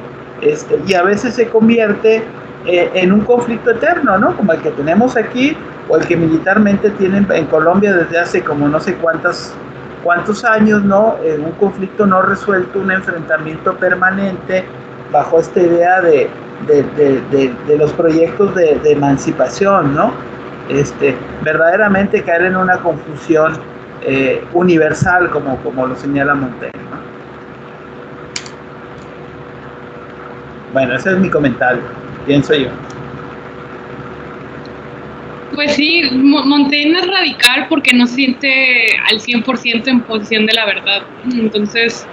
y a veces se convierte en un conflicto eterno, ¿no? Como el que tenemos aquí, o el que militarmente tienen en Colombia desde hace como no sé cuántos años, ¿no? Un conflicto no resuelto, un enfrentamiento permanente bajo esta idea de los proyectos de emancipación, ¿no? Verdaderamente caer en una confusión universal, como lo señala Montaigne, ¿no? Bueno, ese es mi comentario, pienso yo. Pues sí, Montaigne es radical porque no se siente al 100% en posición de la verdad. Entonces,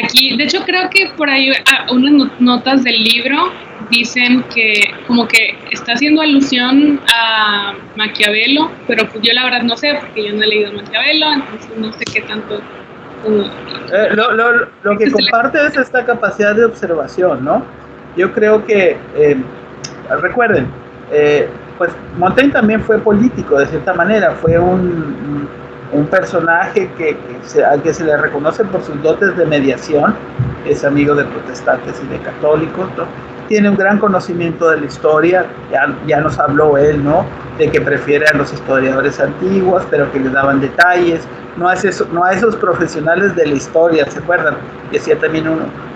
aquí, de hecho creo que por ahí unas notas del libro dicen que como que está haciendo alusión a Maquiavelo, pero pues yo la verdad no sé, porque yo no he leído Maquiavelo, entonces no sé qué tanto... Lo que comparte es esta capacidad de observación, ¿no? Yo creo que, recuerden, pues Montaigne también fue político de cierta manera, fue un personaje al que se le reconoce por sus dotes de mediación, es amigo de protestantes y de católicos, ¿no? Tiene un gran conocimiento de la historia, ya nos habló él, ¿no? De que prefiere a los historiadores antiguos, pero que les daban detalles, no a esos profesionales de la historia, ¿se acuerdan? Y hacía también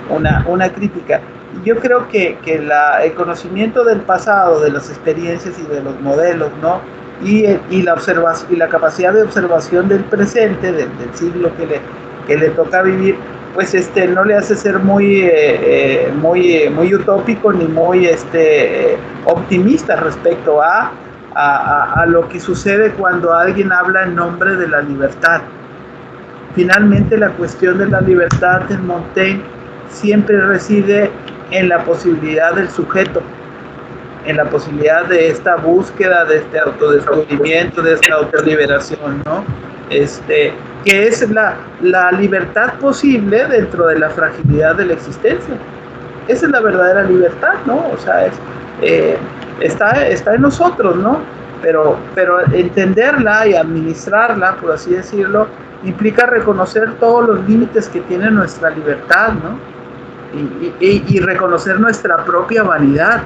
una crítica. Yo creo que el conocimiento del pasado, de las experiencias y de los modelos, ¿no? y la observación y la capacidad de observación del presente, del siglo que le toca vivir, pues no le hace ser muy utópico ni muy optimista respecto a lo que sucede cuando alguien habla en nombre de la libertad. Finalmente, la cuestión de la libertad en Montaigne siempre reside en la posibilidad del sujeto, en la posibilidad de esta búsqueda, de este autodescubrimiento, de esta autoliberación, ¿no? Que es la libertad posible dentro de la fragilidad de la existencia. Esa es la verdadera libertad, ¿no? O sea, está en nosotros, ¿no? Pero entenderla y administrarla, por así decirlo, implica reconocer todos los límites que tiene nuestra libertad, ¿no? Y reconocer nuestra propia vanidad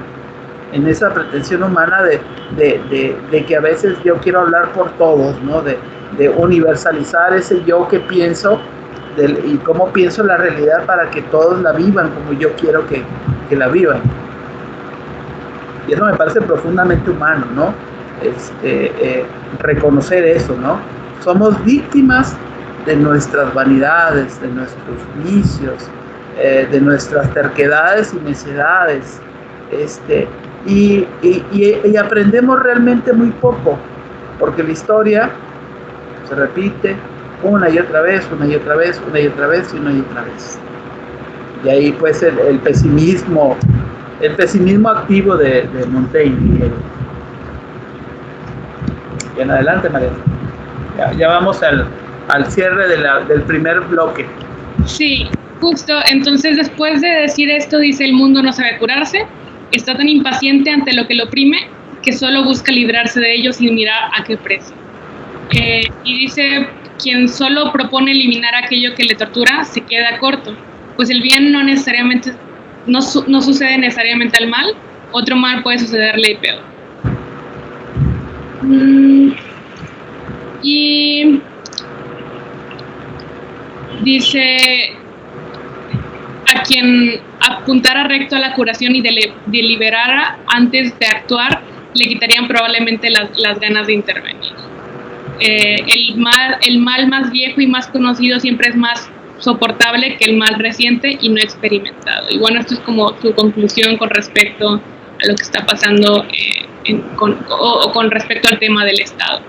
en esa pretensión humana de que a veces yo quiero hablar por todos, ¿no? De universalizar ese yo que pienso y cómo pienso la realidad para que todos la vivan como yo quiero que la vivan. Y eso me parece profundamente humano, ¿no? Reconocer eso, ¿no? Somos víctimas de nuestras vanidades, de nuestros vicios, de nuestras terquedades y necedades, y aprendemos realmente muy poco, porque la historia se repite una y otra vez, una y otra vez, una y otra vez, y una y otra vez. Y ahí pues el pesimismo activo de Montaigne. Bien, adelante, María. Ya vamos al cierre del primer bloque. Sí, justo. Entonces, después de decir esto, dice: el mundo no sabe curarse, está tan impaciente ante lo que lo oprime que solo busca librarse de ello sin mirar a qué precio. Y dice: quien solo propone eliminar aquello que le tortura se queda corto, pues el bien no sucede necesariamente al mal, otro mal puede sucederle y peor. Y dice: a quien apuntara recto a la curación y deliberara antes de actuar, le quitarían probablemente las ganas de intervenir. El mal más viejo y más conocido siempre es más soportable que el mal reciente y no experimentado. Y bueno, esto es como su conclusión con respecto a lo que está pasando con respecto al tema del Estado.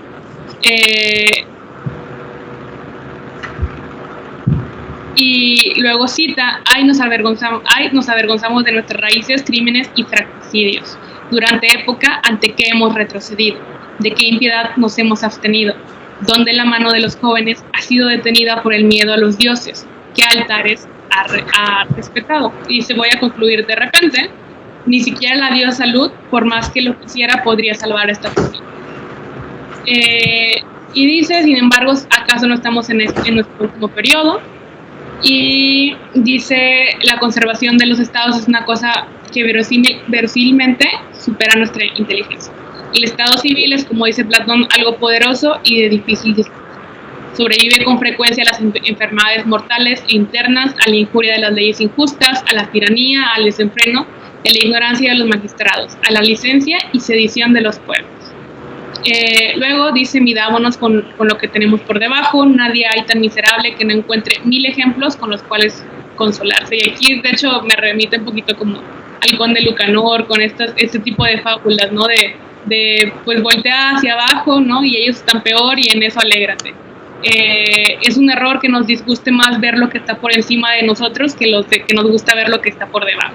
Y luego cita: nos avergonzamos de nuestras raíces, crímenes y fratricidios, durante época ante que hemos retrocedido, de qué impiedad nos hemos abstenido, donde la mano de los jóvenes ha sido detenida por el miedo a los dioses, qué altares ha respetado. Y se voy a concluir: de repente, ni siquiera la diosa Salud, por más que lo quisiera, podría salvar esta familia. Y dice: sin embargo, ¿acaso no estamos en nuestro último periodo? Y dice: la conservación de los estados es una cosa que verosímilmente supera nuestra inteligencia. El estado civil es, como dice Platón, algo poderoso y de difícil discusión. Sobrevive con frecuencia a las enfermedades mortales e internas, a la injuria de las leyes injustas, a la tiranía, al desenfreno, a la ignorancia de los magistrados, a la licencia y sedición de los pueblos. Luego dice: midámonos con lo que tenemos por debajo, nadie hay tan miserable que no encuentre 1000 ejemplos con los cuales consolarse. Y aquí, de hecho, me remite un poquito como al Conde Lucanor, con este tipo de fábulas, ¿no? Pues voltea hacia abajo, ¿no? Y ellos están peor y en eso alégrate. Es un error que nos disguste más ver lo que está por encima de nosotros que nos gusta ver lo que está por debajo.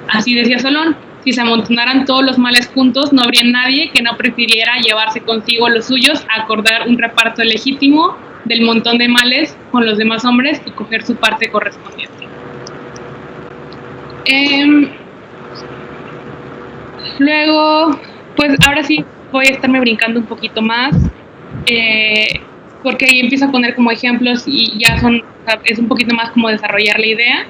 Así decía Solón: si se amontonaran todos los males juntos, no habría nadie que no prefiriera llevarse consigo los suyos, acordar un reparto legítimo del montón de males con los demás hombres y coger su parte correspondiente. Luego, pues ahora sí voy a estarme brincando un poquito más, porque ahí empiezo a poner como ejemplos y ya es un poquito más como desarrollar la idea.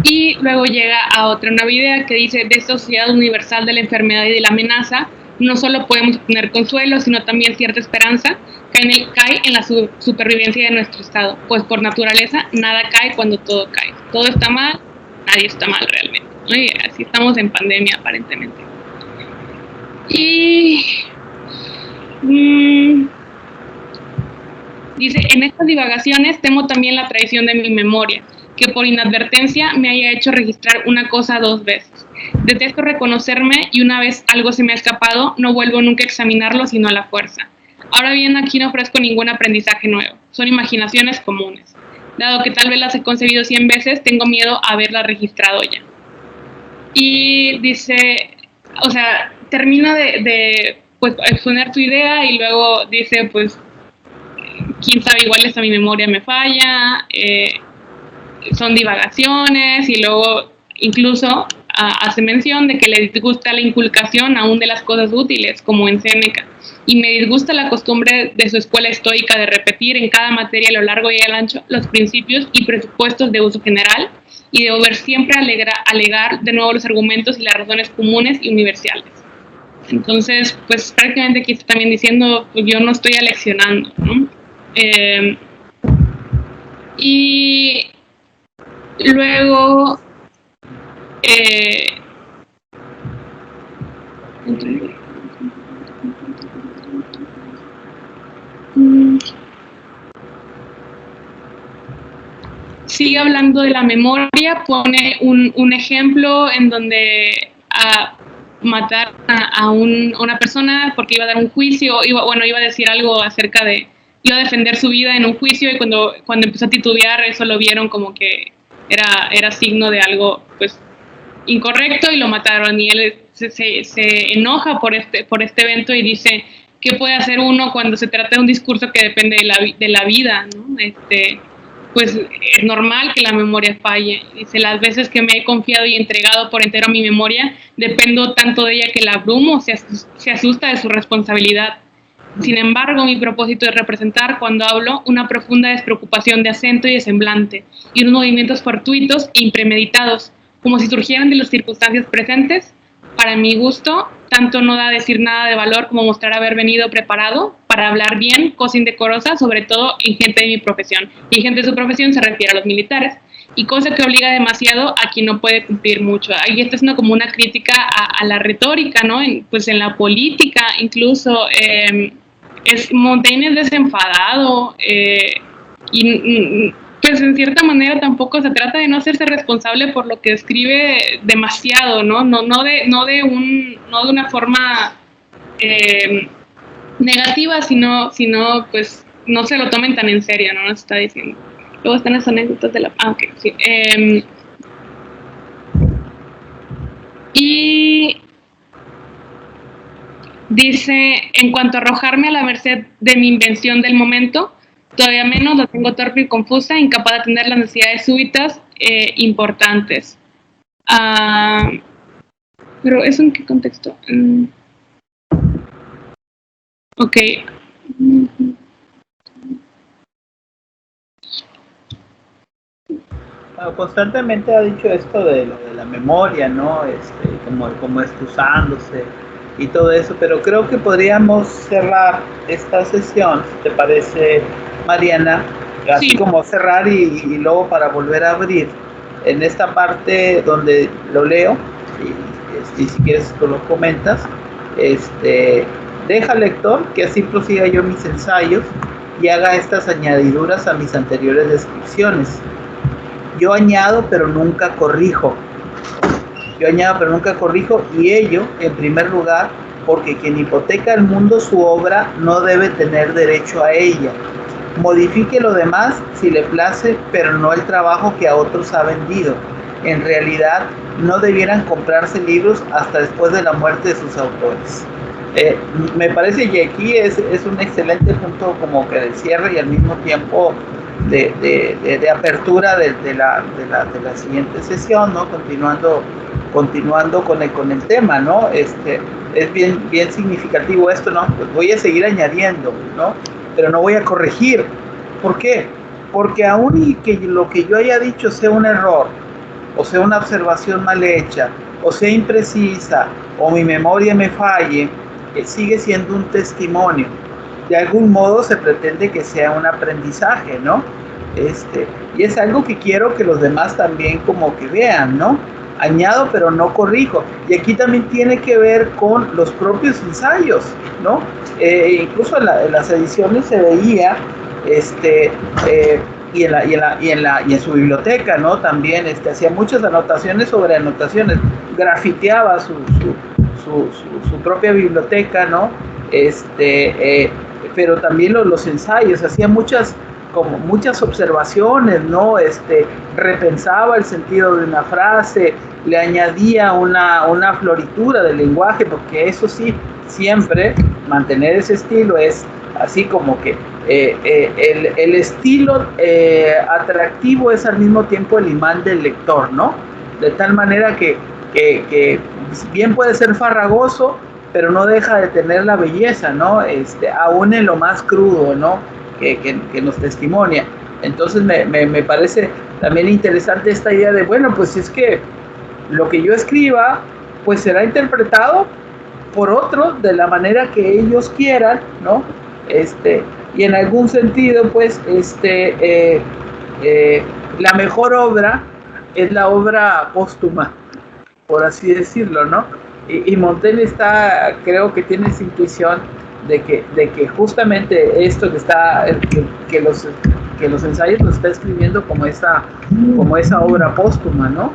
Y luego llega a otra nueva idea que dice: de esta sociedad universal de la enfermedad y de la amenaza, no solo podemos obtener consuelo, sino también cierta esperanza, cae en la supervivencia de nuestro estado, pues por naturaleza nada cae cuando todo cae. Todo está mal, nadie está mal realmente, ¿no? Y así estamos en pandemia aparentemente. Y Dice, en estas divagaciones temo también la traición de mi memoria, que por inadvertencia me haya hecho registrar una cosa 2 veces. Detesto reconocerme y una vez algo se me ha escapado, no vuelvo nunca a examinarlo sino a la fuerza. Ahora bien, aquí no ofrezco ningún aprendizaje nuevo, son imaginaciones comunes. Dado que tal vez las he concebido 100 veces, tengo miedo a haberlas registrado ya. Y dice, o sea, termina de pues, exponer tu idea y luego dice, pues, quién sabe, igual esta mi memoria me falla, son divagaciones, y luego incluso hace mención de que le disgusta la inculcación aún de las cosas útiles, como en Séneca, y me disgusta la costumbre de su escuela estoica de repetir en cada materia a lo largo y al ancho los principios y presupuestos de uso general, y de volver siempre a alegar de nuevo los argumentos y las razones comunes y universales. Entonces, pues prácticamente aquí está también diciendo, pues yo no estoy aleccionando, ¿no? Y luego sigue hablando de la memoria, pone un ejemplo en donde matar a una persona porque iba a dar un juicio, iba a decir algo acerca de, iba a defender su vida en un juicio, y cuando empezó a titubear, eso lo vieron como que era signo de algo pues incorrecto y lo mataron, y él se enoja por este evento y dice, ¿qué puede hacer uno cuando se trata de un discurso que depende de la vida, ¿no? Pues es normal que la memoria falle. Dice, las veces que me he confiado y entregado por entero a mi memoria, dependo tanto de ella que la abrumo, se asusta de su responsabilidad. Sin embargo, mi propósito es representar, cuando hablo, una profunda despreocupación de acento y de semblante, y unos movimientos fortuitos e impremeditados, como si surgieran de las circunstancias presentes. Para mi gusto, tanto no da decir nada de valor como mostrar haber venido preparado para hablar bien, cosa indecorosa, sobre todo en gente de mi profesión. Y gente de su profesión se refiere a los militares, y cosa que obliga demasiado a quien no puede cumplir mucho. Ahí está siendo como una crítica a la retórica, ¿no? Pues en la política, incluso. Montaigne es desenfadado, y pues en cierta manera tampoco se trata de no hacerse responsable por lo que escribe demasiado, ¿no? No de una forma negativa, sino pues no se lo tomen tan en serio, ¿no? Nos está diciendo. Luego están las anécdotas de la... ok, sí. Y dice, en cuanto a arrojarme a la merced de mi invención del momento, todavía menos, la tengo torpe y confusa, incapaz de atender las necesidades súbitas importantes. Pero ¿eso en qué contexto? Ok. Bueno, constantemente ha dicho esto de lo de la memoria, ¿no? Como excusándose y todo eso, pero creo que podríamos cerrar esta sesión, si te parece, Mariana, así Sí. como cerrar y luego para volver a abrir en esta parte donde lo leo, y si quieres tú lo comentas, deja al lector que así prosiga yo mis ensayos y haga estas añadiduras a mis anteriores descripciones. Yo añado pero nunca corrijo. Y ello, en primer lugar, porque quien hipoteca al mundo su obra no debe tener derecho a ella. Modifique lo demás si le place, pero no el trabajo que a otros ha vendido. En realidad, no debieran comprarse libros hasta después de la muerte de sus autores. Me parece que aquí es un excelente punto como que de cierre y al mismo tiempo de apertura de la siguiente sesión, ¿no? Continuando con el tema, ¿no? Es bien significativo esto, ¿no? Pues voy a seguir añadiendo, ¿no? Pero no voy a corregir. ¿Por qué? Porque aún y que lo que yo haya dicho sea un error, o sea una observación mal hecha, o sea imprecisa, o mi memoria me falle, sigue siendo un testimonio. De algún modo se pretende que sea un aprendizaje, ¿no? Y es algo que quiero que los demás también como que vean, ¿no? añado pero no corrijo. Y aquí también tiene que ver con los propios ensayos, ¿no? Incluso en las ediciones se veía, y en su biblioteca, ¿no? También hacía muchas anotaciones sobre anotaciones, grafiteaba su propia biblioteca, ¿no? Pero también los ensayos, hacía muchas observaciones, ¿no? Repensaba el sentido de una frase, le añadía una floritura del lenguaje, porque eso sí, siempre mantener ese estilo es así como que el estilo atractivo es al mismo tiempo el imán del lector, ¿no? De tal manera que bien puede ser farragoso, pero no deja de tener la belleza, ¿no? Aún en lo más crudo, ¿no? Que nos testimonia. Entonces me parece también interesante esta idea de, bueno, pues es que lo que yo escriba, pues será interpretado por otros de la manera que ellos quieran, ¿no? Y en algún sentido, pues, la mejor obra es la obra póstuma, por así decirlo, ¿no? Y Montaigne creo que tiene esa intuición de que justamente esto que los ensayos los está escribiendo como esa obra póstuma, ¿no?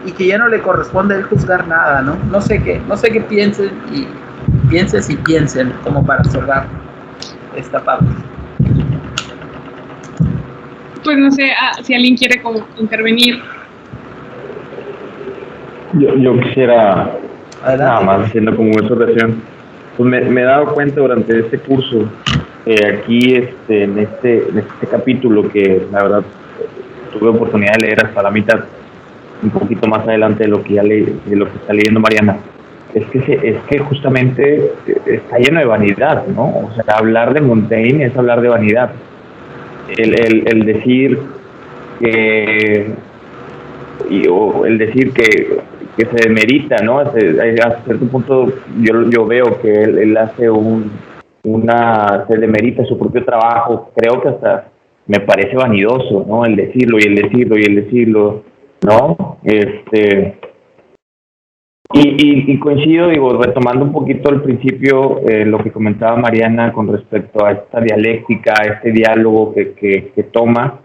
Y que ya no le corresponde a él juzgar nada, ¿no? No sé qué piensen como para cerrar esta parte. Pues no sé si alguien quiere como intervenir. Yo quisiera, nada más haciendo como una observación, pues me he dado cuenta durante este curso, aquí en este capítulo, que la verdad tuve oportunidad de leer hasta la mitad, un poquito más adelante de lo que está leyendo Mariana, es que justamente está lleno de vanidad, ¿no? O sea, hablar de Montaigne es hablar de vanidad. El decir que se demerita, ¿no? A cierto punto yo veo que él hace se demerita su propio trabajo. Creo que hasta me parece vanidoso, ¿no? El decirlo, ¿no? Y coincido, retomando un poquito al principio lo que comentaba Mariana con respecto a esta dialéctica, a este diálogo que toma.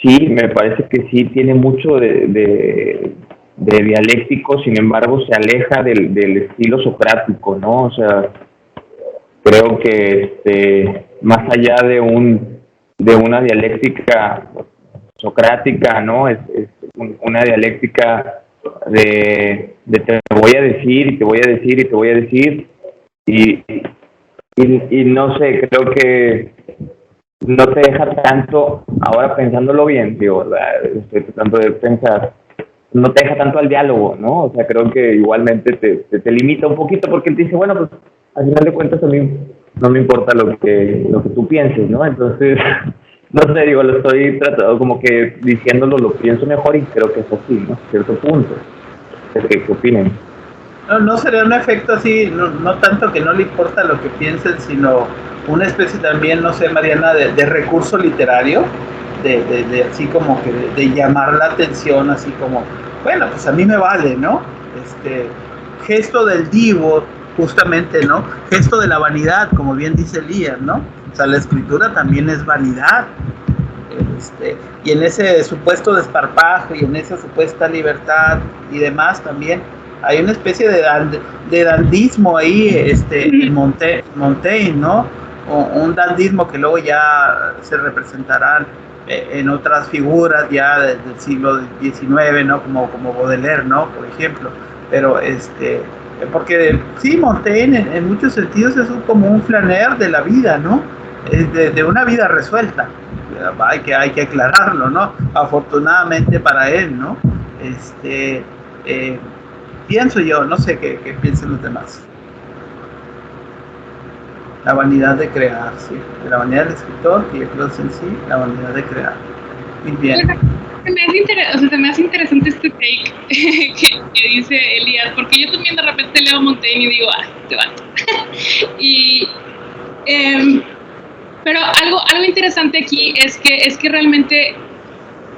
Sí, me parece que sí tiene mucho de dialéctico, sin embargo se aleja del estilo socrático, ¿no? O sea, creo que más allá de una dialéctica socrática, ¿no? Es una dialéctica de te voy a decir y te voy a decir y te voy a decir y no sé, creo que no te deja tanto, ahora pensándolo bien, estoy tratando de pensar, no te deja tanto al diálogo, ¿no? O sea, creo que igualmente te limita un poquito, porque él te dice, bueno, pues al final de cuentas a mí no me importa lo que tú pienses, ¿no? Entonces, no sé, lo estoy tratando como que diciéndolo, lo pienso mejor y creo que es así, ¿no? Cierto punto. ¿Qué opinen? No sería un efecto así, no tanto que no le importa lo que piensen, sino una especie también, no sé, Mariana, de recurso literario, de así como que de llamar la atención, así como, bueno, pues a mí me vale, ¿no? Gesto del divo, justamente, ¿no? Gesto de la vanidad, como bien dice Elías, ¿no? O sea, la escritura también es vanidad. Y en ese supuesto desparpajo y en esa supuesta libertad y demás también hay una especie de dandismo ahí en Montaigne, ¿no? Un dandismo que luego ya se representarán en otras figuras ya del siglo XIX, ¿no? Como Baudelaire, ¿no? Por ejemplo. Pero porque sí, Montaigne en muchos sentidos es como un flaner de la vida, ¿no? De una vida resuelta. Hay que aclararlo, ¿no? Afortunadamente para él, ¿no? Pienso yo, no sé qué piensan los demás. La vanidad de crear, sí. La vanidad del escritor, que yo creo que es en sí la vanidad de crear. Muy bien. Se me hace interesante este take que dice Elías, porque yo también de repente leo Montaigne y digo, te va. Pero algo interesante aquí es que realmente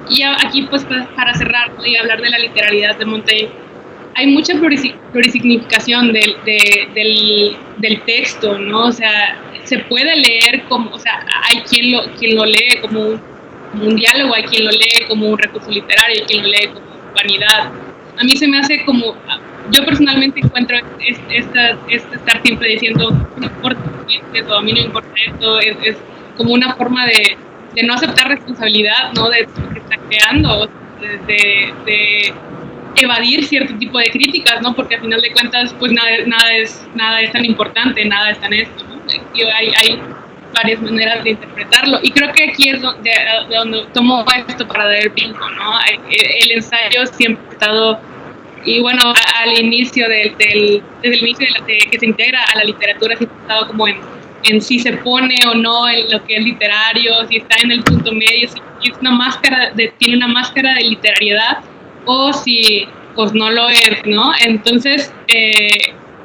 Y aquí, pues, para cerrar y hablar de la literalidad de Montaigne, hay mucha plurisignificación del texto, ¿no? O sea, se puede leer como, o sea, hay quien lo lee como un diálogo, hay quien lo lee como un recurso literario, hay quien lo lee como vanidad. A mí se me hace como, yo personalmente encuentro estar siempre diciendo, no importa esto, a mí no importa esto, es como una forma de no aceptar responsabilidad, ¿no? De lo que está creando, de evadir cierto tipo de críticas, ¿no? Porque al final de cuentas, pues nada es tan importante, nada es tan esto, ¿no? Hay varias maneras de interpretarlo, y creo que aquí es de donde tomo esto para dar el brinco, ¿no? El ensayo siempre ha estado, y bueno, al inicio desde el inicio de que se integra a la literatura, siempre ha estado como en si se pone o no en lo que es literario, si está en el punto medio, si es una máscara tiene una máscara de literariedad, o si pues no lo es, ¿no? Entonces,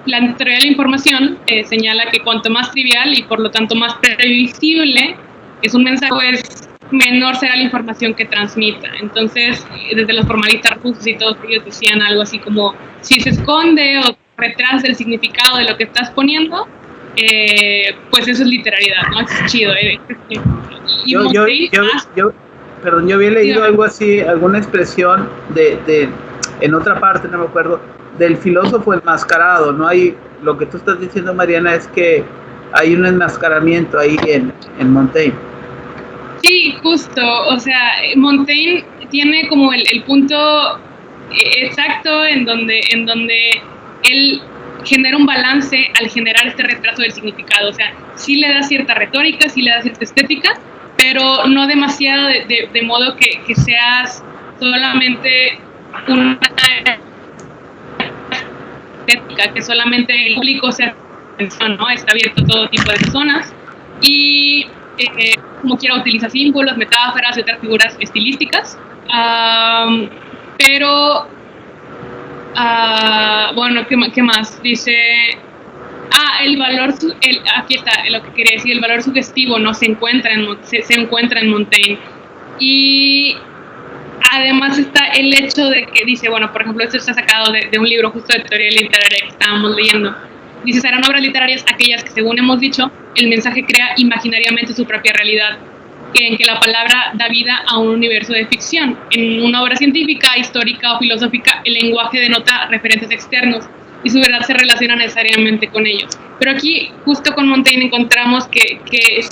la teoría de la información señala que cuanto más trivial y por lo tanto más previsible es un mensaje, pues menor será la información que transmita. Entonces, desde los formalistas rusos y todos ellos decían algo así como, si se esconde o retrasa el significado de lo que estás poniendo, pues eso es literariedad, ¿no? Es chido. Yo había leído algo así, alguna expresión en otra parte, no me acuerdo, del filósofo enmascarado, ¿no? Hay, lo que tú estás diciendo, Mariana, es que hay un enmascaramiento ahí en Montaigne. Sí, justo, o sea, Montaigne tiene como el punto exacto en donde él genera un balance al generar este retraso del significado. O sea, sí le da cierta retórica, sí le da cierta estética, pero no demasiado de modo que seas solamente una estética, que solamente el público sea atención, ¿no? Está abierto a todo tipo de personas, y como quiera utiliza símbolos, metáforas y otras figuras estilísticas, pero bueno, ¿qué más? Dice, el valor, aquí está lo que quería decir, el valor sugestivo no se encuentra en Montaigne. Y además está el hecho de que dice, bueno, por ejemplo, esto está sacado de un libro justo de teoría literaria que estábamos leyendo. Dice, serán obras literarias aquellas que, según hemos dicho, el mensaje crea imaginariamente su propia realidad, en que la palabra da vida a un universo de ficción. En una obra científica, histórica o filosófica, el lenguaje denota referentes externos y su verdad se relaciona necesariamente con ellos. Pero aquí, justo con Montaigne, encontramos que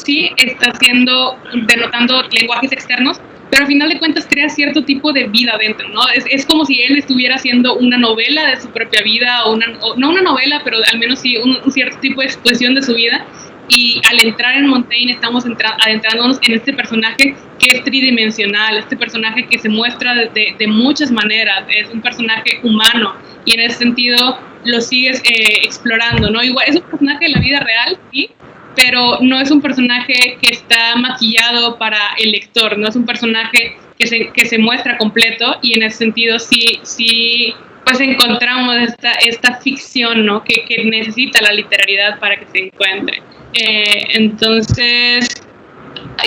sí está denotando lenguajes externos, pero al final de cuentas crea cierto tipo de vida dentro, ¿no? Es como si él estuviera haciendo una novela de su propia vida, o no una novela, pero al menos sí un cierto tipo de exposición de su vida. Y al entrar en Montaigne estamos adentrándonos en este personaje que es tridimensional, este personaje que se muestra de muchas maneras, es un personaje humano, y en ese sentido lo sigues explorando, ¿no? Igual es un personaje de la vida real, sí, pero no es un personaje que está maquillado para el lector, no es un personaje que se muestra completo, y en ese sentido sí pues encontramos esta ficción, ¿no? que necesita la literariedad para que se encuentre. Entonces,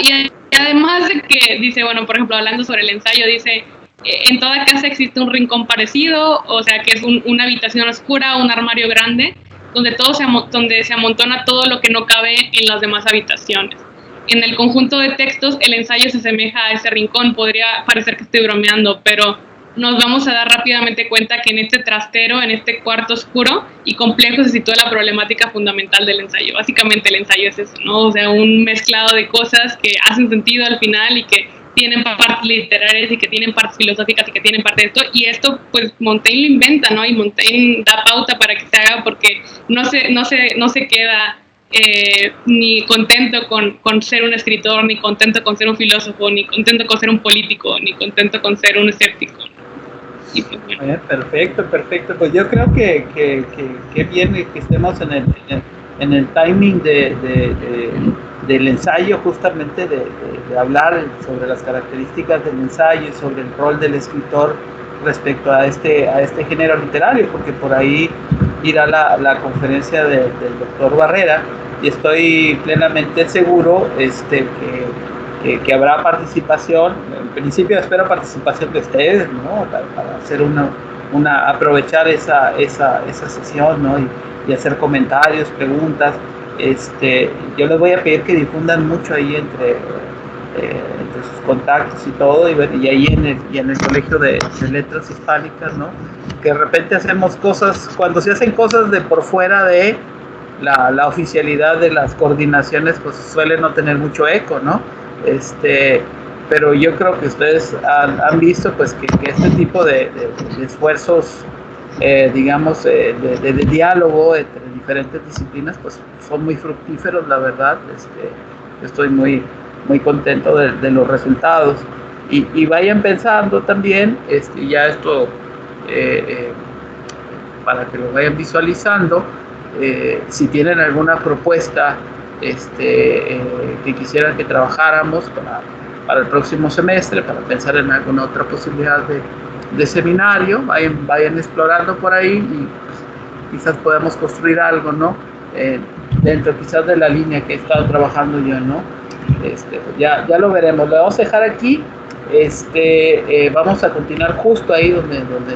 y además de que dice, bueno, por ejemplo, hablando sobre el ensayo, dice, en toda casa existe un rincón parecido, o sea, que es una habitación oscura, un armario grande, donde se amontona todo lo que no cabe en las demás habitaciones. En el conjunto de textos, el ensayo se asemeja a ese rincón. Podría parecer que estoy bromeando, pero nos vamos a dar rápidamente cuenta que en este trastero, en este cuarto oscuro y complejo, se sitúa la problemática fundamental del ensayo. Básicamente el ensayo es eso, ¿no? O sea, un mezclado de cosas que hacen sentido al final y que tienen partes literarias y que tienen partes filosóficas y que tienen parte de esto, y esto pues Montaigne lo inventa, ¿no? Y Montaigne da pauta para que se haga, porque no se queda ni contento con ser un escritor, ni contento con ser un filósofo, ni contento con ser un político, ni contento con ser un escéptico. Pues, perfecto. Pues yo creo que bien que estemos en el timing del ensayo, justamente de hablar sobre las características del ensayo y sobre el rol del escritor respecto a este género literario, porque por ahí irá la conferencia del doctor Barrera, y estoy plenamente seguro que que habrá participación. En principio espero participación de ustedes, ¿no? Para hacer aprovechar esa sesión, ¿no? Y hacer comentarios, preguntas. Yo les voy a pedir que difundan mucho ahí entre sus contactos y todo, y ahí en el Colegio de Letras Hispánicas, ¿no? Que de repente hacemos cosas, cuando se hacen cosas de por fuera de la oficialidad de las coordinaciones, pues suele no tener mucho eco, ¿no? Pero yo creo que ustedes han visto pues que este tipo de esfuerzos, digamos, de diálogo entre diferentes disciplinas, pues son muy fructíferos, la verdad. Estoy muy contento de los resultados, y vayan pensando también, ya esto para que lo vayan visualizando, si tienen alguna propuesta que quisieran que trabajáramos para el próximo semestre, para pensar en alguna otra posibilidad de seminario, vayan explorando por ahí, y quizás podamos construir algo, ¿no? Dentro quizás de la línea que he estado trabajando yo, ¿no? Ya lo veremos. Lo vamos a dejar aquí. Vamos a continuar justo ahí donde